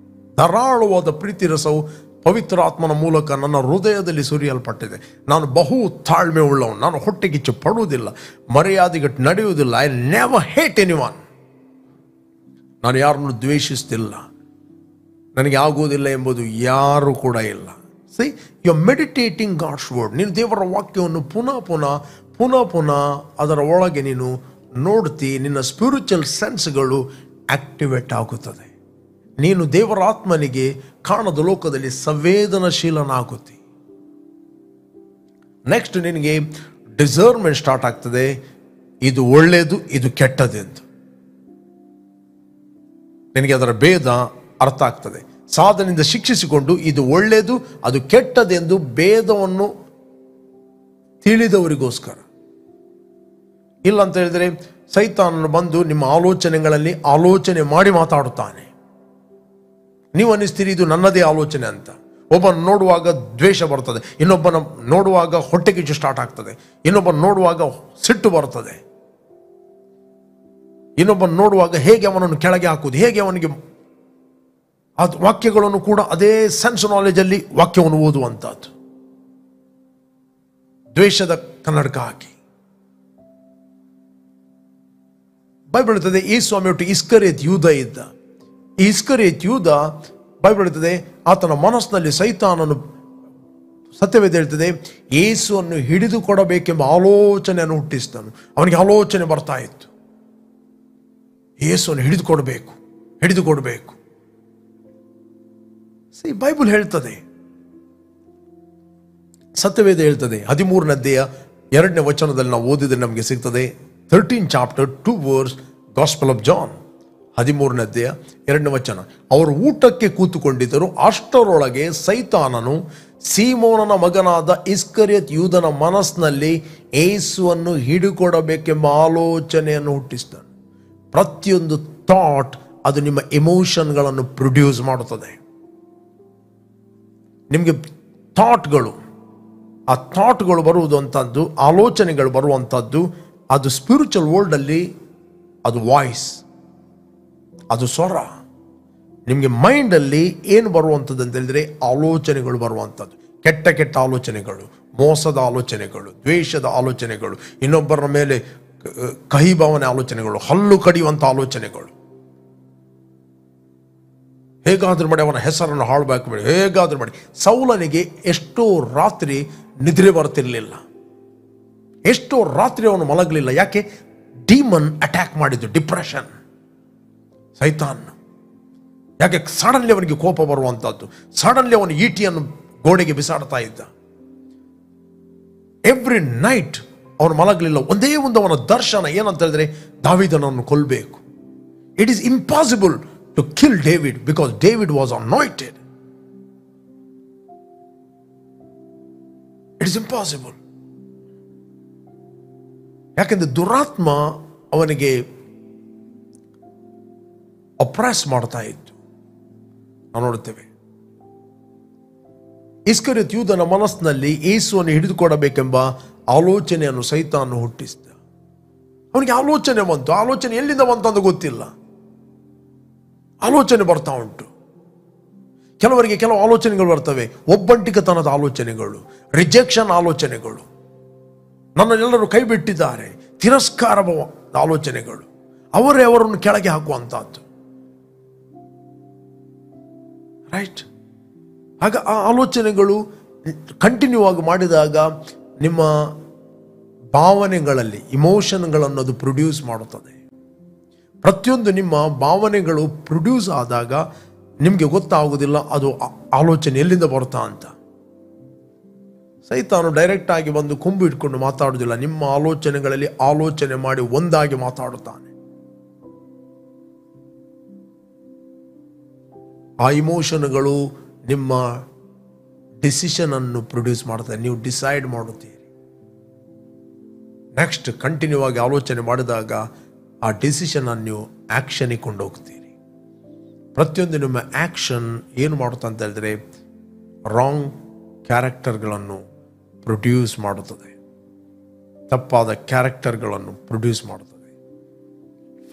ಧಾರಾಳವಾದ ಪ್ರೀತಿ ರಸವು ಪವಿತ್ರಾತ್ಮನ ಮೂಲಕ ನನ್ನ ಹೃದಯದಲ್ಲಿ ಸುರಿಯಲ್ಪಟ್ಟಿದೆ. ನಾನು ಬಹು ತಾಳ್ಮೆ ಉಳ್ಳವನು, ನಾನು ಹೊಟ್ಟೆಗಿಚ್ಚು ಪಡುವುದಿಲ್ಲ, ಮರ್ಯಾದೆಗಟ್ಟು ನಡೆಯುವುದಿಲ್ಲ. I never hate anyone. ನಾನು ಯಾರನ್ನು ದ್ವೇಷಿಸ್ತಿಲ್ಲ, ನನಗೆ ಆಗುವುದಿಲ್ಲ ಎಂಬುದು ಯಾರೂ ಕೂಡ ಇಲ್ಲ. See, you are meditating God's word. ನೀನು ದೇವರ ವಾಕ್ಯವನ್ನು ಪುನಃ ಅದರ ಒಳಗೆ ನೀನು ನೋಡ್ತಿ, ನಿನ್ನ ಸ್ಪಿರಿಚುವಲ್ ಸೆನ್ಸ್ಗಳು ಆಕ್ಟಿವೇಟ್ ಆಗುತ್ತದೆ. ನೀನು ದೇವರ ಆತ್ಮನಿಗೆ ಕಾಣದ ಲೋಕದಲ್ಲಿ ಸಂವೇದನಶೀಲನಾಗುತ್ತಿ. ನೆಕ್ಸ್ಟ್ ನಿನಗೆ ಡಿಸರ್ನ್ಮೆಂಟ್ ಸ್ಟಾರ್ಟ್ ಆಗ್ತದೆ, ಇದು ಒಳ್ಳೆಯದು, ಇದು ಕೆಟ್ಟದೆಂದು. ನಿನಗೆ ಅದರ ಭೇದ ಅರ್ಥ ಆಗ್ತದೆ. ಸಾಧನೆಯಿಂದ ಶಿಕ್ಷಿಸಿಕೊಂಡು ಇದು ಒಳ್ಳೆಯದು, ಅದು ಕೆಟ್ಟದೆಂದು ಭೇದವನ್ನು ತಿಳಿದವರಿಗೋಸ್ಕರ. ಇಲ್ಲ ಅಂತ ಹೇಳಿದರೆ ಸೈತಾನನು ಬಂದು ನಿಮ್ಮ ಆಲೋಚನೆಗಳಲ್ಲಿ ಆಲೋಚನೆ ಮಾಡಿ ಮಾತಾಡುತ್ತಾನೆ. ನೀವು ಅನ್ನಿಸ್ತೀರಿ ಇದು ನನ್ನದೇ ಆಲೋಚನೆ ಅಂತ. ಒಬ್ಬನ ನೋಡುವಾಗ ದ್ವೇಷ ಬರ್ತದೆ, ಇನ್ನೊಬ್ಬನ ನೋಡುವಾಗ ಹೊಟ್ಟೆಕಿಚ್ಚು ಸ್ಟಾರ್ಟ್ ಆಗ್ತದೆ, ಇನ್ನೊಬ್ಬನ ನೋಡುವಾಗ ಸಿಟ್ಟು ಬರ್ತದೆ, ಇನ್ನೊಬ್ಬನ ನೋಡುವಾಗ ಹೇಗೆ ಅವನನ್ನು ಕೆಳಗೆ ಹಾಕುವುದು, ಹೇಗೆ ಅವನಿಗೆ ಅದು ವಾಕ್ಯಗಳನ್ನು ಕೂಡ ಅದೇ ಸೆನ್ಸ್ ನಾಲೆಜಲ್ಲಿ ವಾಕ್ಯವನ್ನು ಓದುವಂಥದ್ದು. ದ್ವೇಷದ ಕನ್ನಡಕ ಹಾಕಿ ಬೈಬಲ್ ಹೇಳ್ತದೆ ಯೇಸು ಸ್ವಾಮಿ ಒಟ್ಟು ಇಸ್ಕರಿಯೋತ್ ಯೂದ ಇದ್ದ. ಈ ಇಸ್ಕರಿಯೋತ್ ಯೂದ ಬೈಬಲ್ ಹೇಳ್ತದೆ ಆತನ ಮನಸ್ಸಿನಲ್ಲಿ ಸೈತಾನನು, ಸತ್ಯವೇದ ಹೇಳ್ತದೆ, ಯೇಸುವನ್ನು ಹಿಡಿದು ಕೊಡಬೇಕೆಂಬ ಆಲೋಚನೆಯನ್ನು ಹುಟ್ಟಿಸಿದನು. ಅವನಿಗೆ ಆಲೋಚನೆ ಬರ್ತಾ ಇತ್ತು, ಯೇಸುವನ್ನು ಹಿಡಿದು ಕೊಡಬೇಕು. ಬೈಬಲ್ ಹೇಳ್ತದೆ, ಸತ್ಯವೇದ ಹೇಳ್ತದೆ, 13ನೇ ಅಧ್ಯಾಯ 2ನೇ ವಚನದಲ್ಲಿ ನಾವು ಓದಿದ್ರೆ ನಮಗೆ ಸಿಗ್ತದೆ. 13 chapter 2 verse Gospel of John, 13ನೇ ಅಧ್ಯಾಯ 2ನೇ ವಚನ. ಅವರು ಊಟಕ್ಕೆ ಕೂತುಕೊಂಡಿದ್ದರು, ಅಷ್ಟರೊಳಗೆ ಸೈತಾನನು ಸೀಮೋನನ ಮಗನಾದ ಇಸ್ಕರಿಯೋತ್ ಯೂದನ ಮನಸ್ಸಿನಲ್ಲಿ ಯೇಸುವನ್ನು ಹಿಡಿಕೊಡಬೇಕೆಂಬ ಆಲೋಚನೆಯನ್ನು ಹುಟ್ಟಿಸಿದನು. ಪ್ರತಿಯೊಂದು ಥಾಟ್ ಅದು ನಿಮ್ಮ ಎಮೋಷನ್ಗಳನ್ನು ಪ್ರೊಡ್ಯೂಸ್ ಮಾಡುತ್ತದೆ. ನಿಮಗೆ ಥಾಟ್ಗಳು, ಆ ಥಾಟ್ಗಳು ಬರುವುದಂಥದ್ದು, ಆಲೋಚನೆಗಳು ಬರುವಂಥದ್ದು, ಅದು ಸ್ಪಿರಿಚುವಲ್ ವರ್ಲ್ಡಲ್ಲಿ ಅದು ವಾಯ್ಸ್, ಅದು ಸ್ವರ. ನಿಮಗೆ ಮೈಂಡಲ್ಲಿ ಏನು ಬರುವಂಥದ್ದು ಅಂತ ಹೇಳಿದ್ರೆ ಆಲೋಚನೆಗಳು ಬರುವಂಥದ್ದು, ಕೆಟ್ಟ ಆಲೋಚನೆಗಳು, ಮೋಸದ ಆಲೋಚನೆಗಳು, ದ್ವೇಷದ ಆಲೋಚನೆಗಳು, ಇನ್ನೊಬ್ಬರ ಮೇಲೆ ಕಹಿ ಭಾವನೆ ಆಲೋಚನೆಗಳು, ಹಲ್ಲು ಕಡಿಯುವಂಥ ಆಲೋಚನೆಗಳು. ಹೇಗಾದ್ರೂ ಮಾಡಿ ಅವನ ಹೆಸರನ್ನು ಹಾಳಬೇಕು ಮಾಡಿ, ಹೇಗಾದ್ರೂ ಮಾಡಿ. ಸೌಲನಿಗೆ ಎಷ್ಟೋ ರಾತ್ರಿ ನಿದ್ರೆ ಬರ್ತಿರ್ಲಿಲ್ಲ, ಎಷ್ಟೋ ರಾತ್ರಿ ಅವನು ಮಲಗಲಿಲ್ಲ. ಯಾಕೆ? ಡಿಮನ್ ಅಟ್ಯಾಕ್ ಮಾಡಿದ್ದು, ಡಿಪ್ರೆಷನ್, ಸೈತಾನ್. ಯಾಕೆ? ಸಡನ್ಲಿ ಅವನಿಗೆ ಕೋಪ ಬರುವಂಥದ್ದು, ಸಡನ್ಲಿ ಅವನು ಈಟಿಯನ್ನು ಗೋಡೆಗೆ ಬಿಸಾಡ್ತಾ ಇದ್ದ. ಎವ್ರಿ ನೈಟ್ ಅವನು ಮಲಗಲಿಲ್ಲ. ಒಂದೇ ಒಂದು ಅವನ ದರ್ಶನ ಏನಂತ ಹೇಳಿದ್ರೆ ದಾವೀದನನ್ನು ಕೊಲ್ಲಬೇಕು. It is impossible to kill David because David was anointed. It is impossible. ಯಾಕೆಂದ್ರೆ ದುರಾತ್ಮ ಅವನಿಗೆ ಅಪ್ರೆಸ್ ಮಾಡ್ತಾ ಇತ್ತು. ನಾವು ನೋಡುತ್ತೇವೆ, ಇಸ್ಕರಿಯೋತ್ ಯೂದನ ಮನಸ್ಸಿನಲ್ಲಿ ಯೇಸುವನ್ನು ಹಿಡಿದುಕೊಡಬೇಕೆಂಬ ಆಲೋಚನೆಯನ್ನು ಸೈತಾನನು ಹುಟ್ಟಿಸಿದ. ಅವನಿಗೆ ಆಲೋಚನೆ ಬಂತು. ಆಲೋಚನೆ ಎಲ್ಲಿಂದ ಬಂತು ಅಂತ ಗೊತ್ತಿಲ್ಲ, ಆಲೋಚನೆ ಬರ್ತಾ ಉಂಟು. ಕೆಲವರಿಗೆ ಕೆಲವು ಆಲೋಚನೆಗಳು ಬರ್ತವೆ, ಒಬ್ಬಂಟಿಕತನದ ಆಲೋಚನೆಗಳು, ರಿಜೆಕ್ಷನ್ ಆಲೋಚನೆಗಳು, ನನ್ನನ್ನೆಲ್ಲರೂ ಕೈ ಬಿಟ್ಟಿದ್ದಾರೆ, ತಿರಸ್ಕಾರ ಆಲೋಚನೆಗಳು, ಅವರೇ ಅವರನ್ನು ಕೆಳಗೆ ಹಾಕುವಂತಹದ್ದು. ರೈಟ್? ಆಗ ಆ ಆಲೋಚನೆಗಳು ಕಂಟಿನ್ಯೂ ಆಗಿ ಮಾಡಿದಾಗ ನಿಮ್ಮ ಭಾವನೆಗಳಲ್ಲಿ ಇಮೋಷನ್ಗಳನ್ನೋದು ಪ್ರೊಡ್ಯೂಸ್ ಮಾಡುತ್ತದೆ. ಪ್ರತಿಯೊಂದು ನಿಮ್ಮ ಭಾವನೆಗಳು ಪ್ರೊಡ್ಯೂಸ್ ಆದಾಗ ನಿಮಗೆ ಗೊತ್ತಾಗುವುದಿಲ್ಲ ಅದು ಆಲೋಚನೆ ಎಲ್ಲಿಂದ ಬರ್ತಾ ಅಂತ. ಸೈತಾನು ಡೈರೆಕ್ಟ್ ಆಗಿ ಬಂದು ಕೊಂಬು ಇಟ್ಕೊಂಡು ಮಾತಾಡುವುದಿಲ್ಲ, ನಿಮ್ಮ ಆಲೋಚನೆಗಳಲ್ಲಿ ಆಲೋಚನೆ ಮಾಡಿ ಒಂದಾಗಿ ಮಾತಾಡುತ್ತಾನೆ. ಆ ಇಮೋಷನ್ಗಳು ನಿಮ್ಮ ಡಿಸಿಷನ್ ಅನ್ನು ಪ್ರೊಡ್ಯೂಸ್ ಮಾಡ್ತದೆ. ನೀವು ಡಿಸೈಡ್ ಮಾಡುತ್ತೀರಿ. ನೆಕ್ಸ್ಟ್ ಕಂಟಿನ್ಯೂ ಆಗಿ ಆಲೋಚನೆ ಮಾಡಿದಾಗ ಆ ಡಿಸಿಷನ್ ಅನ್ನು ನೀವು ಆ್ಯಕ್ಷನಿಗೆ ಕೊಂಡು ಹೋಗ್ತೀರಿ. ಪ್ರತಿಯೊಂದು ನಿಮ್ಮ ಆ್ಯಕ್ಷನ್ ಏನು ಮಾಡುತ್ತೆ ಅಂತ ಹೇಳಿದ್ರೆ ರಾಂಗ್ ಕ್ಯಾರೆಕ್ಟರ್ಗಳನ್ನು ಪ್ರೊಡ್ಯೂಸ್ ಮಾಡುತ್ತದೆ, ತಪ್ಪಾದ ಕ್ಯಾರೆಕ್ಟರ್ಗಳನ್ನು ಪ್ರೊಡ್ಯೂಸ್ ಮಾಡುತ್ತದೆ.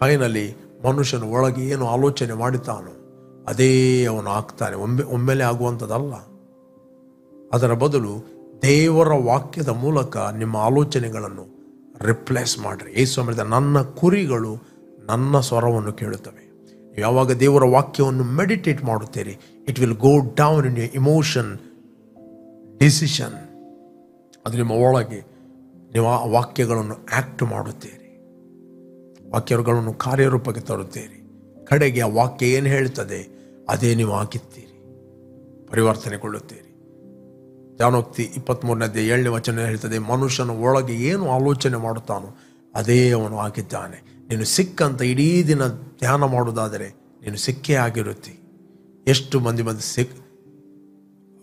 ಫೈನಲಿ ಮನುಷ್ಯನ ಒಳಗೆ ಏನು ಆಲೋಚನೆ ಮಾಡುತ್ತಾನೋ ಅದೇ ಅವನು ಆಗ್ತಾನೆ. ಒಮ್ಮೆಲೆ ಆಗುವಂಥದ್ದಲ್ಲ. ಅದರ ಬದಲು ದೇವರ ವಾಕ್ಯದ ಮೂಲಕ ನಿಮ್ಮ ಆಲೋಚನೆಗಳನ್ನು ರಿಪ್ಲೇಸ್ ಮಾಡಿರಿ. ಯೇಸು ಹೇಳಿದ, ನನ್ನ ಕುರಿಗಳು ನನ್ನ ಸ್ವರವನ್ನು ಕೇಳುತ್ತವೆ. ನೀವು ಯಾವಾಗ ದೇವರ ವಾಕ್ಯವನ್ನು ಮೆಡಿಟೇಟ್ ಮಾಡುತ್ತೀರಿ, it will go down in your emotion, decision. ಅದು ನಿಮ್ಮ ಒಳಗೆ ನೀವು ಆ ವಾಕ್ಯಗಳನ್ನು ಆ್ಯಕ್ಟ್ ಮಾಡುತ್ತೀರಿ, ವಾಕ್ಯಗಳನ್ನು ಕಾರ್ಯರೂಪಕ್ಕೆ ತರುತ್ತೀರಿ. ಕಡೆಗೆ ಆ ವಾಕ್ಯ ಏನು ಹೇಳ್ತದೆ ಅದೇ ನೀವು ಹಾಕಿತ್ತೀರಿ, ಪರಿವರ್ತನೆಗೊಳ್ಳುತ್ತೀರಿ. ಜ್ಞಾನೋಕ್ತಿ 23:7 ಹೇಳ್ತದೆ, ಮನುಷ್ಯನ ಒಳಗೆ ಏನು ಆಲೋಚನೆ ಮಾಡುತ್ತಾನೋ ಅದೇ ಅವನು ಆಗಿದ್ದಾನೆ. ನೀನು ಸಿಕ್ಕಂತ ಇಡೀ ದಿನ ಧ್ಯಾನ ಮಾಡುವುದಾದರೆ ನೀನು ಸಿಕ್ಕೇ ಆಗಿರುತ್ತಿ. ಎಷ್ಟು ಮಂದಿ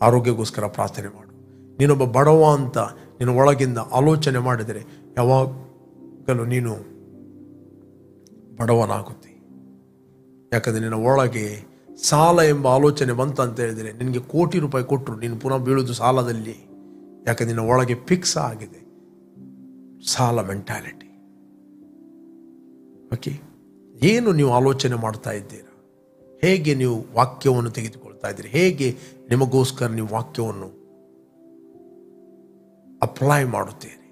ಆರೋಗ್ಯಕ್ಕೋಸ್ಕರ ಪ್ರಾರ್ಥನೆ ಮಾಡು. ನೀನೊಬ್ಬ ಬಡವ ಅಂತ ನಿನ್ನ ಒಳಗಿಂದ ಆಲೋಚನೆ ಮಾಡಿದರೆ ಯಾವಾಗಲೂ ನೀನು ಬಡವನಾಗುತ್ತಿ. ಯಾಕಂದರೆ ನಿನ್ನ ಒಳಗೆ ಸಾಲ ಎಂಬ ಆಲೋಚನೆ ಬಂತಂತ ಹೇಳಿದರೆ ನಿನಗೆ ಕೋಟಿ ರೂಪಾಯಿ ಕೊಟ್ಟರು ನೀನು ಪುನಃ ಬೀಳುವುದು ಸಾಲದಲ್ಲಿ. ಯಾಕಂದರೆ ನಿನ್ನ ಒಳಗೆ ಫಿಕ್ಸ್ ಆಗಿದೆ ಸಾಲ ಮೆಂಟಾಲಿಟಿ. ಓಕೆ, ಏನು ನೀವು ಆಲೋಚನೆ ಮಾಡ್ತಾ ಇದ್ದೀರಾ? ಹೇಗೆ ನೀವು ವಾಕ್ಯವನ್ನು ತೆಗೆದುಕೊಳ್ತಾ ಇದ್ದೀರಿ? ಹೇಗೆ ನಿಮಗೋಸ್ಕರ ನೀವು ವಾಕ್ಯವನ್ನು ಅಪ್ಲೈ ಮಾಡುತ್ತೀರಿ?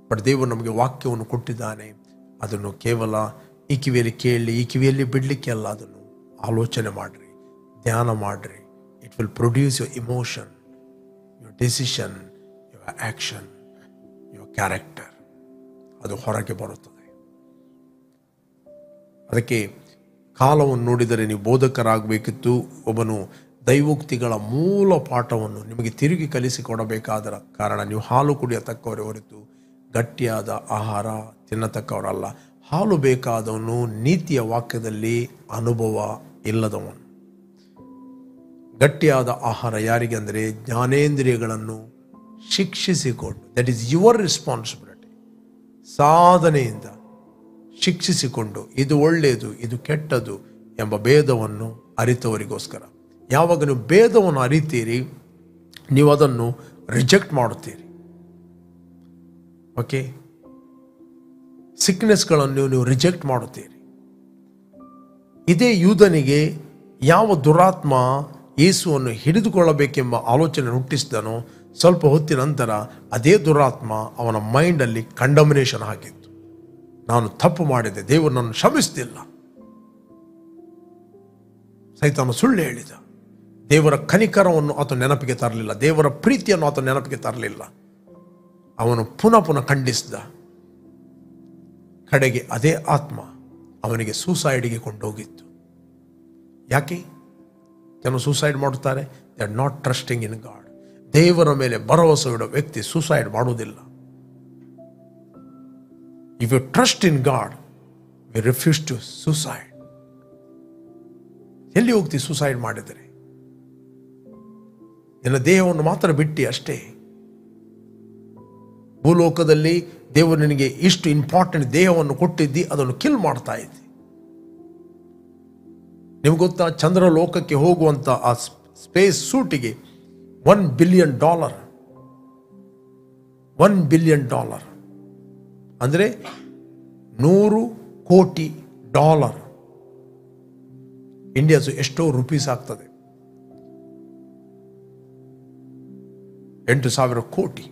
ಬಟ್ ದೇವರು ನಮಗೆ ವಾಕ್ಯವನ್ನು ಕೊಟ್ಟಿದ್ದಾನೆ. ಅದನ್ನು ಕೇವಲ ಈ ಕಿವಿಯಲ್ಲಿ ಕೇಳಿ ಈ ಕಿವಿಯಲ್ಲಿ ಬಿಡಲಿಕ್ಕೆ ಅಲ್ಲ, ಅದನ್ನು ಆಲೋಚನೆ ಮಾಡಿರಿ, ಧ್ಯಾನ ಮಾಡಿರಿ. It will produce your emotion, your decision, your action, your character. ಅದು ಹೊರಗೆ ಬರುತ್ತದೆ. ಅದಕ್ಕೆ ಕಾಲವನ್ನು ನೋಡಿದರೆ ನೀವು ಬೋಧಕರಾಗಬೇಕಿತ್ತು. ಒಬ್ಬನು ದೈವೋಕ್ತಿಗಳ ಮೂಲ ಪಾಠವನ್ನು ನಿಮಗೆ ತಿರುಗಿ ಕಲಿಸಿಕೊಡಬೇಕಾದ ಕಾರಣ ನೀವು ಹಾಲು ಕುಡಿಯತಕ್ಕವರೇ ಹೊರತು ಗಟ್ಟಿಯಾದ ಆಹಾರ ತಿನ್ನತಕ್ಕವರಲ್ಲ. ಹಾಲು ಬೇಕಾದವನು ನೀತಿಯ ವಾಕ್ಯದಲ್ಲಿ ಅನುಭವ ಇಲ್ಲದವನು. ಗಟ್ಟಿಯಾದ ಆಹಾರ ಯಾರಿಗೆ ಅಂದರೆ ಜ್ಞಾನೇಂದ್ರಿಯಗಳನ್ನು ಶಿಕ್ಷಿಸಿಕೊಂಡು, ದಟ್ ಈಸ್ ಯುವರ್ ರೆಸ್ಪಾನ್ಸಿಬಿಲಿಟಿ. ಸಾಧನೆಯಿಂದ ಶಿಕ್ಷಿಸಿಕೊಂಡು ಇದು ಒಳ್ಳೆಯದು ಇದು ಕೆಟ್ಟದು ಎಂಬ ಭೇದವನ್ನು ಅರಿತವರಿಗೋಸ್ಕರ. ಯಾವಾಗ ನೀವು ಭೇದವನ್ನು ಅರಿತೀರಿ ನೀವು ಅದನ್ನು ರಿಜೆಕ್ಟ್ ಮಾಡುತ್ತೀರಿ. ಓಕೆ, ಸಿಕ್ನೆಸ್ಗಳನ್ನು ನೀವು ರಿಜೆಕ್ಟ್ ಮಾಡುತ್ತೀರಿ. ಇದೇ ಯೂದನಿಗೆ ಯಾವ ದುರಾತ್ಮ ಯೇಸುವನ್ನು ಹಿಡಿದುಕೊಳ್ಳಬೇಕೆಂಬ ಆಲೋಚನೆ ಹುಟ್ಟಿಸಿದನೋ ಸ್ವಲ್ಪ ಹೊತ್ತಿನ ನಂತರ ಅದೇ ದುರಾತ್ಮ ಅವನ ಮೈಂಡಲ್ಲಿ ಕಂಡಮಿನೇಷನ್ ಹಾಕಿತ್ತು. ನಾನು ತಪ್ಪು ಮಾಡಿದೆ, ದೇವರು ನನ್ನ ಕ್ಷಮಿಸ್ತಿಲ್ಲ. ಸೈತಾನ ಸುಳ್ಳು ಹೇಳಿದ. ದೇವರ ಕನಿಕರವನ್ನು ಆತ ನೆನಪಿಗೆ ತರಲಿಲ್ಲ, ದೇವರ ಪ್ರೀತಿಯನ್ನು ಆತ ನೆನಪಿಗೆ ತರಲಿಲ್ಲ. ಅವನು ಪುನಃ ಖಂಡಿಸಿದ. ಕಡೆಗೆ ಅದೇ ಆತ್ಮ ಅವನಿಗೆ ಸೂಸೈಡ್ಗೆ ಕೊಂಡೋಗಿತ್ತು. ಯಾಕೆ ಜನ ಸೂಸೈಡ್ ಮಾಡುತ್ತಾರೆ? They are not trusting in god. ದೇವರ ಮೇಲೆ ಭರವಸೆ ಇಡೋ ವ್ಯಕ್ತಿ ಸೂಸೈಡ್ ಮಾಡುವುದಿಲ್ಲ. If you trust in God, we refuse to suicide. ಎಲ್ಲಿ ಹೋಗ್ತಿ ಸೂಸೈಡ್ ಮಾಡಿದರೆ? ನಿನ್ನ ದೇಹವನ್ನು ಮಾತ್ರ ಬಿಟ್ಟು ಅಷ್ಟೇ. ಭೂಲೋಕದಲ್ಲಿ ದೇವರು ನಿನಗೆ ಇಷ್ಟು ಇಂಪಾರ್ಟೆಂಟ್ ದೇಹವನ್ನು ಕೊಟ್ಟಿದ್ದಿ, ಅದನ್ನು ಕಿಲ್ ಮಾಡ್ತಾ ಇದ್ದಿ. ನಿಮ್ಗೆ ಗೊತ್ತಾ, ಚಂದ್ರ ಲೋಕಕ್ಕೆ ಹೋಗುವಂತ ಆ ಸ್ಪೇಸ್ ಸೂಟಿಗೆ $1 billion $1 billion ಅಂದರೆ $100 ಕೋಟಿ. ಇಂಡಿಯಾಸು ಎಷ್ಟೋ ರುಪೀಸ್ ಆಗ್ತದೆ? 8,000 ಕೋಟಿ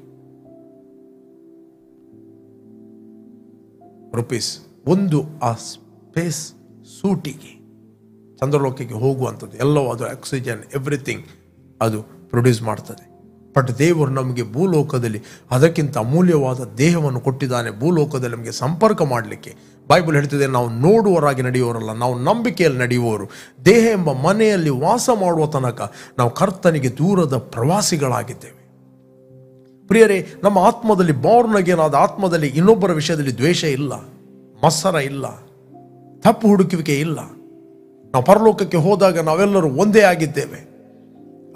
ರುಪೀಸ್ ಒಂದು ಆ ಸ್ಪೇಸ್ ಸೂಟಿಗೆ, ಚಂದ್ರಲೋಕಕ್ಕೆ ಹೋಗುವಂಥದ್ದು. ಎಲ್ಲವೂ ಅದು ಆಕ್ಸಿಜನ್ ಎವ್ರಿಥಿಂಗ್ ಅದು ಪ್ರೊಡ್ಯೂಸ್ ಮಾಡ್ತದೆ. ಬಟ್ ದೇವರು ನಮಗೆ ಭೂಲೋಕದಲ್ಲಿ ಅದಕ್ಕಿಂತ ಅಮೂಲ್ಯವಾದ ದೇಹವನ್ನು ಕೊಟ್ಟಿದ್ದಾನೆ. ಭೂಲೋಕದಲ್ಲಿ ನಮಗೆ ಸಂಪರ್ಕ ಮಾಡಲಿಕ್ಕೆ ಬೈಬಲ್ ಹೇಳ್ತಿದೆ, ನಾವು ನೋಡುವವರಾಗಿ ನಡೆಯುವವರಲ್ಲ, ನಾವು ನಂಬಿಕೆಯಲ್ಲಿ ನಡೆಯುವವರು. ದೇಹ ಎಂಬ ಮನೆಯಲ್ಲಿ ವಾಸ ಮಾಡುವ ತನಕ ನಾವು ಕರ್ತನಿಗೆ ದೂರದ ಪ್ರವಾಸಿಗಳಾಗಿದ್ದೇವೆ. ಪ್ರಿಯರೇ, ನಮ್ಮ ಆತ್ಮದಲ್ಲಿ ಬಾರ್ನ್ ಅಗೇನ್ ಆದ ಆತ್ಮದಲ್ಲಿ ಇನ್ನೊಬ್ಬರ ವಿಷಯದಲ್ಲಿ ದ್ವೇಷ ಇಲ್ಲ, ಮತ್ಸರ ಇಲ್ಲ, ತಪ್ಪು ಹುಡುಕುವಿಕೆ ಇಲ್ಲ. ನಾವು ಪರಲೋಕಕ್ಕೆ ಹೋದಾಗ ನಾವೆಲ್ಲರೂ ಒಂದೇ ಆಗಿದ್ದೇವೆ.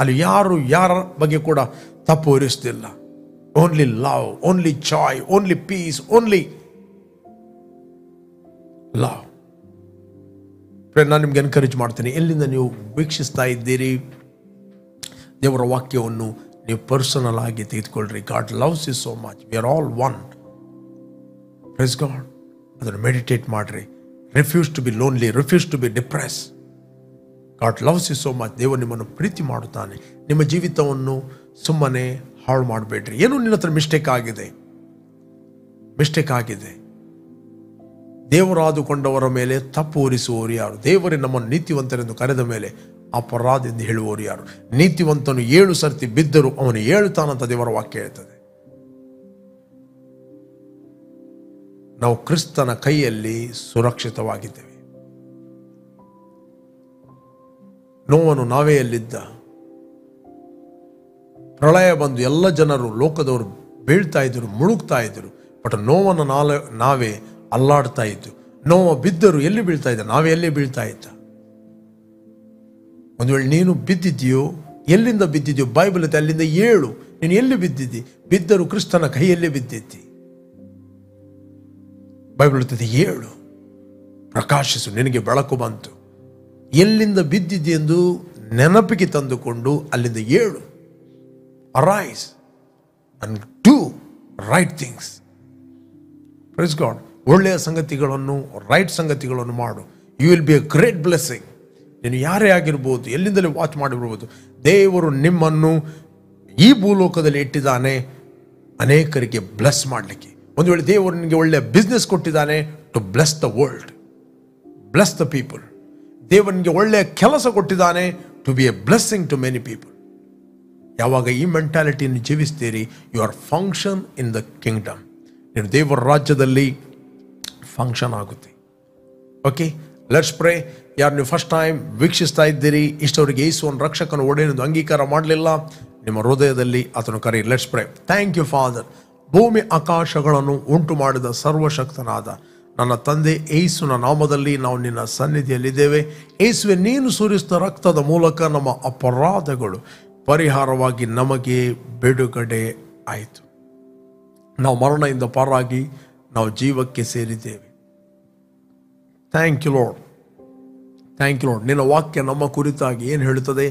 ಅಲ್ಲಿ ಯಾರು ಯಾರ ಬಗ್ಗೆ ಕೂಡ ತಪ್ಪು ಹೊರಿಸ್ತಿಲ್ಲ. Only love, only joy, only peace, only love. ನಾನು ನಿಮ್ಗೆ ಎನ್ಕರೇಜ್ ಮಾಡ್ತೀನಿ, ಎಲ್ಲಿಂದ ನೀವು ವೀಕ್ಷಿಸ್ತಾ ಇದ್ದೀರಿ, ದೇವರ ವಾಕ್ಯವನ್ನು ನೀವು ಪರ್ಸನಲ್ ಆಗಿ ತೆಗೆದುಕೊಳ್ಳ್ರಿ. God loves you so much, we are all one. Praise God. ಅದನ್ನು ಮೆಡಿಟೇಟ್ ಮಾಡ್ರಿ. Refuse to be lonely, refuse to be depress. God loves you so much. ದೇವರು ನಿಮ್ಮನ್ನು ಪ್ರೀತಿ ಮಾಡುತ್ತಾನೆ. ನಿಮ್ಮ ಜೀವಿತವನ್ನು ಸುಮ್ಮನೆ ಹಾಳು ಮಾಡಬೇಡ್ರಿ. ಏನೋ ನಿನ್ನ ಹತ್ರ ಮಿಸ್ಟೇಕ್ ಆಗಿದೆ. ದೇವರಾದುಕೊಂಡವರ ಮೇಲೆ ತಪ್ಪು ಹೊರಿಸುವವರು ಯಾರು? ದೇವರೇ ನಮ್ಮನ್ನು ನೀತಿವಂತರೆಂದು ಕರೆದ ಮೇಲೆ ಅಪರಾಧ ಎಂದು ಹೇಳುವವರು ಯಾರು? ನೀತಿವಂತನು 7 ಸರ್ತಿ ಬಿದ್ದರೂ ಅವನು ಏಳುತ್ತಾನಂತ ದೇವರ ವಾಕ್ಯ ಹೇಳ್ತದೆ. ನಾವು ಕ್ರಿಸ್ತನ ಕೈಯಲ್ಲಿ ಸುರಕ್ಷಿತವಾಗಿದ್ದೇವೆ. ನೋವನು ನಾವೆಯಲ್ಲಿದ್ದ, ಪ್ರಳಯ ಬಂದು ಎಲ್ಲ ಜನರು ಲೋಕದವರು ಬೀಳ್ತಾ ಇದ್ದರು, ಮುಳುಗ್ತಾ ಇದ್ದರು. ಬಟ್ ನೋವನ್ನು ನಾವೇ ಅಲ್ಲಾಡ್ತಾ ಇದ್ದು. ನೋವ ಬಿದ್ದರು, ಎಲ್ಲಿ ಬೀಳ್ತಾ ಇದ್ದ? ನಾವೇ ಎಲ್ಲಿ ಬೀಳ್ತಾ ಇದ್ದ? ಒಂದು ವೇಳೆ ನೀನು ಬಿದ್ದಿದ್ದೀಯೋ, ಎಲ್ಲಿಂದ ಬಿದ್ದಿದ್ಯೋ? ಬೈಬಲ್ ಐತೆ, ಅಲ್ಲಿಂದ ಏಳು. ನೀನು ಎಲ್ಲಿ ಬಿದ್ದಿದ್ದಿ? ಬಿದ್ದರು ಕ್ರಿಸ್ತನ ಕೈಯಲ್ಲಿ ಬಿದ್ದಿದ್ದಿ. ಬೈಬಲ್ ಹೇಳ್ತದೆ, ಏಳು, ಪ್ರಕಾಶಿಸು, ನಿನಗೆ ಬೆಳಕು ಬಂತು. ಎಲ್ಲಿಂದ ಬಿದ್ದಿದ್ದಿ ಎಂದು ನೆನಪಿಗೆ ತಂದುಕೊಂಡು ಅಲ್ಲಿಂದ ಏಳು. Arise and do right things. Praise God. ಒಳ್ಳೆಯ ಸಂಗತಿಗಳನ್ನು, ರೈಟ್ ಸಂಗತಿಗಳನ್ನು ಮಾಡು. You will be a great blessing. ನೀನು ಯಾರೇ ಆಗಿರ್ಬೋದು, ಎಲ್ಲಿಂದಲೇ ವಾಚ್ ಮಾಡಿರ್ಬೋದು, ದೇವರು ನಿಮ್ಮನ್ನು ಈ ಭೂಲೋಕದಲ್ಲಿ ಇಟ್ಟಿದ್ದಾನೆ ಅನೇಕರಿಗೆ ಬ್ಲೆಸ್ ಮಾಡಲಿಕ್ಕೆ. ಒಂದು ವೇಳೆ ದೇವರು ನಿನಗೆ ಒಳ್ಳೆಯ ಬಿಸ್ನೆಸ್ ಕೊಟ್ಟಿದ್ದಾನೆ, to bless the world, bless the people. ದೇವರು ನಿನಗೆ ಒಳ್ಳೆಯ ಕೆಲಸ ಕೊಟ್ಟಿದ್ದಾನೆ, to be a blessing to many people. ಯಾವಾಗ ಈ ಮೆಂಟಾಲಿಟಿಯನ್ನು ಜೀವಿಸ್ತೀರಿ, you are function in the kingdom. ನೀನು ದೇವರ ರಾಜ್ಯದಲ್ಲಿ ಫಂಕ್ಷನ್ ಆಗುತ್ತೆ. Okay, let's pray. ಯಾರು ನೀವು ಫಸ್ಟ್ ಟೈಮ್ ವೀಕ್ಷಿಸ್ತಾ ಇದ್ದೀರಿ, ಇಷ್ಟವರಿಗೆ ಯೇಸುವನ್ನು ರಕ್ಷಕನ ಒಡೆಯನೆಂದು ಅಂಗೀಕಾರ ಮಾಡಲಿಲ್ಲ, ನಿಮ್ಮ ಹೃದಯದಲ್ಲಿ ಆತನು ಕರೆ. Let's pray. Thank you Father. ಭೂಮಿ ಆಕಾಶಗಳನ್ನು ಉಂಟು ಮಾಡಿದ ಸರ್ವಶಕ್ತನಾದ ನನ್ನ ತಂದೆ ಯೇಸುವಿನ ನಾಮದಲ್ಲಿ ನಾವು ನಿನ್ನ ಸನ್ನಿಧಿಯಲ್ಲಿದ್ದೇವೆ. ಯೇಸುವೆ, ನೀನು ಸುರಿಸಿದ ರಕ್ತದ ಮೂಲಕ ನಮ್ಮ ಅಪರಾಧಗಳು ಪರಿಹಾರವಾಗಿ ನಮಗೆ ಬಿಡುಗಡೆ ಆಯಿತು. ನಾವು ಮರಣದಿಂದ ಪಾರಾಗಿ ನಾವು ಜೀವಕ್ಕೆ ಸೇರಿದ್ದೇವೆ. Thank you Lord, thank you Lord. ನಿನ್ನ ವಾಕ್ಯ ನಮ್ಮ ಕುರಿತಾಗಿ ಏನು ಹೇಳುತ್ತದೆ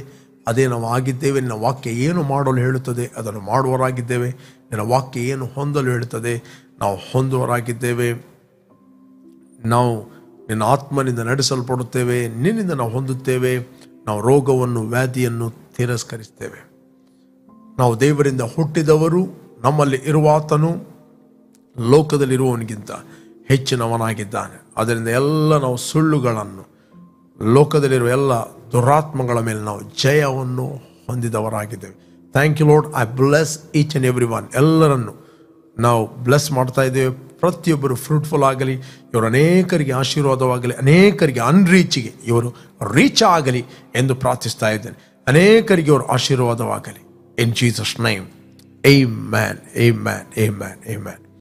ಅದೇ ನಾವು ಆಗಿದ್ದೇವೆ. ನಿನ್ನ ವಾಕ್ಯ ಏನು ಮಾಡಲು ಹೇಳುತ್ತದೆ ಅದನ್ನು ಮಾಡುವವರಾಗಿದ್ದೇವೆ. ನಿನ್ನ ವಾಕ್ಯ ಏನು ಹೊಂದಲು ಹೇಳುತ್ತದೆ ನಾವು ಹೊಂದುವವರಾಗಿದ್ದೇವೆ. ನಾವು ನಿನ್ನ ಆತ್ಮನಿಂದ ನಡೆಸಲ್ಪಡುತ್ತೇವೆ, ನಿನ್ನಿಂದ ನಾವು ಹೊಂದುತ್ತೇವೆ. ನಾವು ರೋಗವನ್ನು, ವ್ಯಾಧಿಯನ್ನು ತಿರಸ್ಕರಿಸ್ತೇವೆ. ನಾವು ದೇವರಿಂದ ಹುಟ್ಟಿದವರು, ನಮ್ಮಲ್ಲಿ ಇರುವಾತನು ಲೋಕದಲ್ಲಿರುವವನಿಗಿಂತ ಹೆಚ್ಚಿನವನಾಗಿದ್ದಾನೆ. ಅದರಿಂದ ಎಲ್ಲ ನಾವು ಸುಳ್ಳುಗಳನ್ನು, ಲೋಕದಲ್ಲಿರುವ ಎಲ್ಲ ದುರಾತ್ಮಗಳ ಮೇಲೆ ನಾವು ಜಯವನ್ನು ಹೊಂದಿದವರಾಗಿದ್ದೇವೆ. Thank you Lord. I bless each and every one. ಎಲ್ಲರನ್ನು ನಾವು ಬ್ಲೆಸ್ ಮಾಡ್ತಾ ಇದ್ದೇವೆ. ಪ್ರತಿಯೊಬ್ಬರು ಫ್ರೂಟ್ಫುಲ್ ಆಗಲಿ, ಇವರು ಅನೇಕರಿಗೆ ಆಶೀರ್ವಾದವಾಗಲಿ, ಅನೇಕರಿಗೆ ಅನ್ರೀಚಿಗೆ ಇವರು ರೀಚ್ ಆಗಲಿ ಎಂದು ಪ್ರಾರ್ಥಿಸ್ತಾ ಇದ್ದೇನೆ. ಅನೇಕರಿಗೆ ಇವರು ಆಶೀರ್ವಾದವಾಗಲಿ. In Jesus name, amen, amen, amen, amen.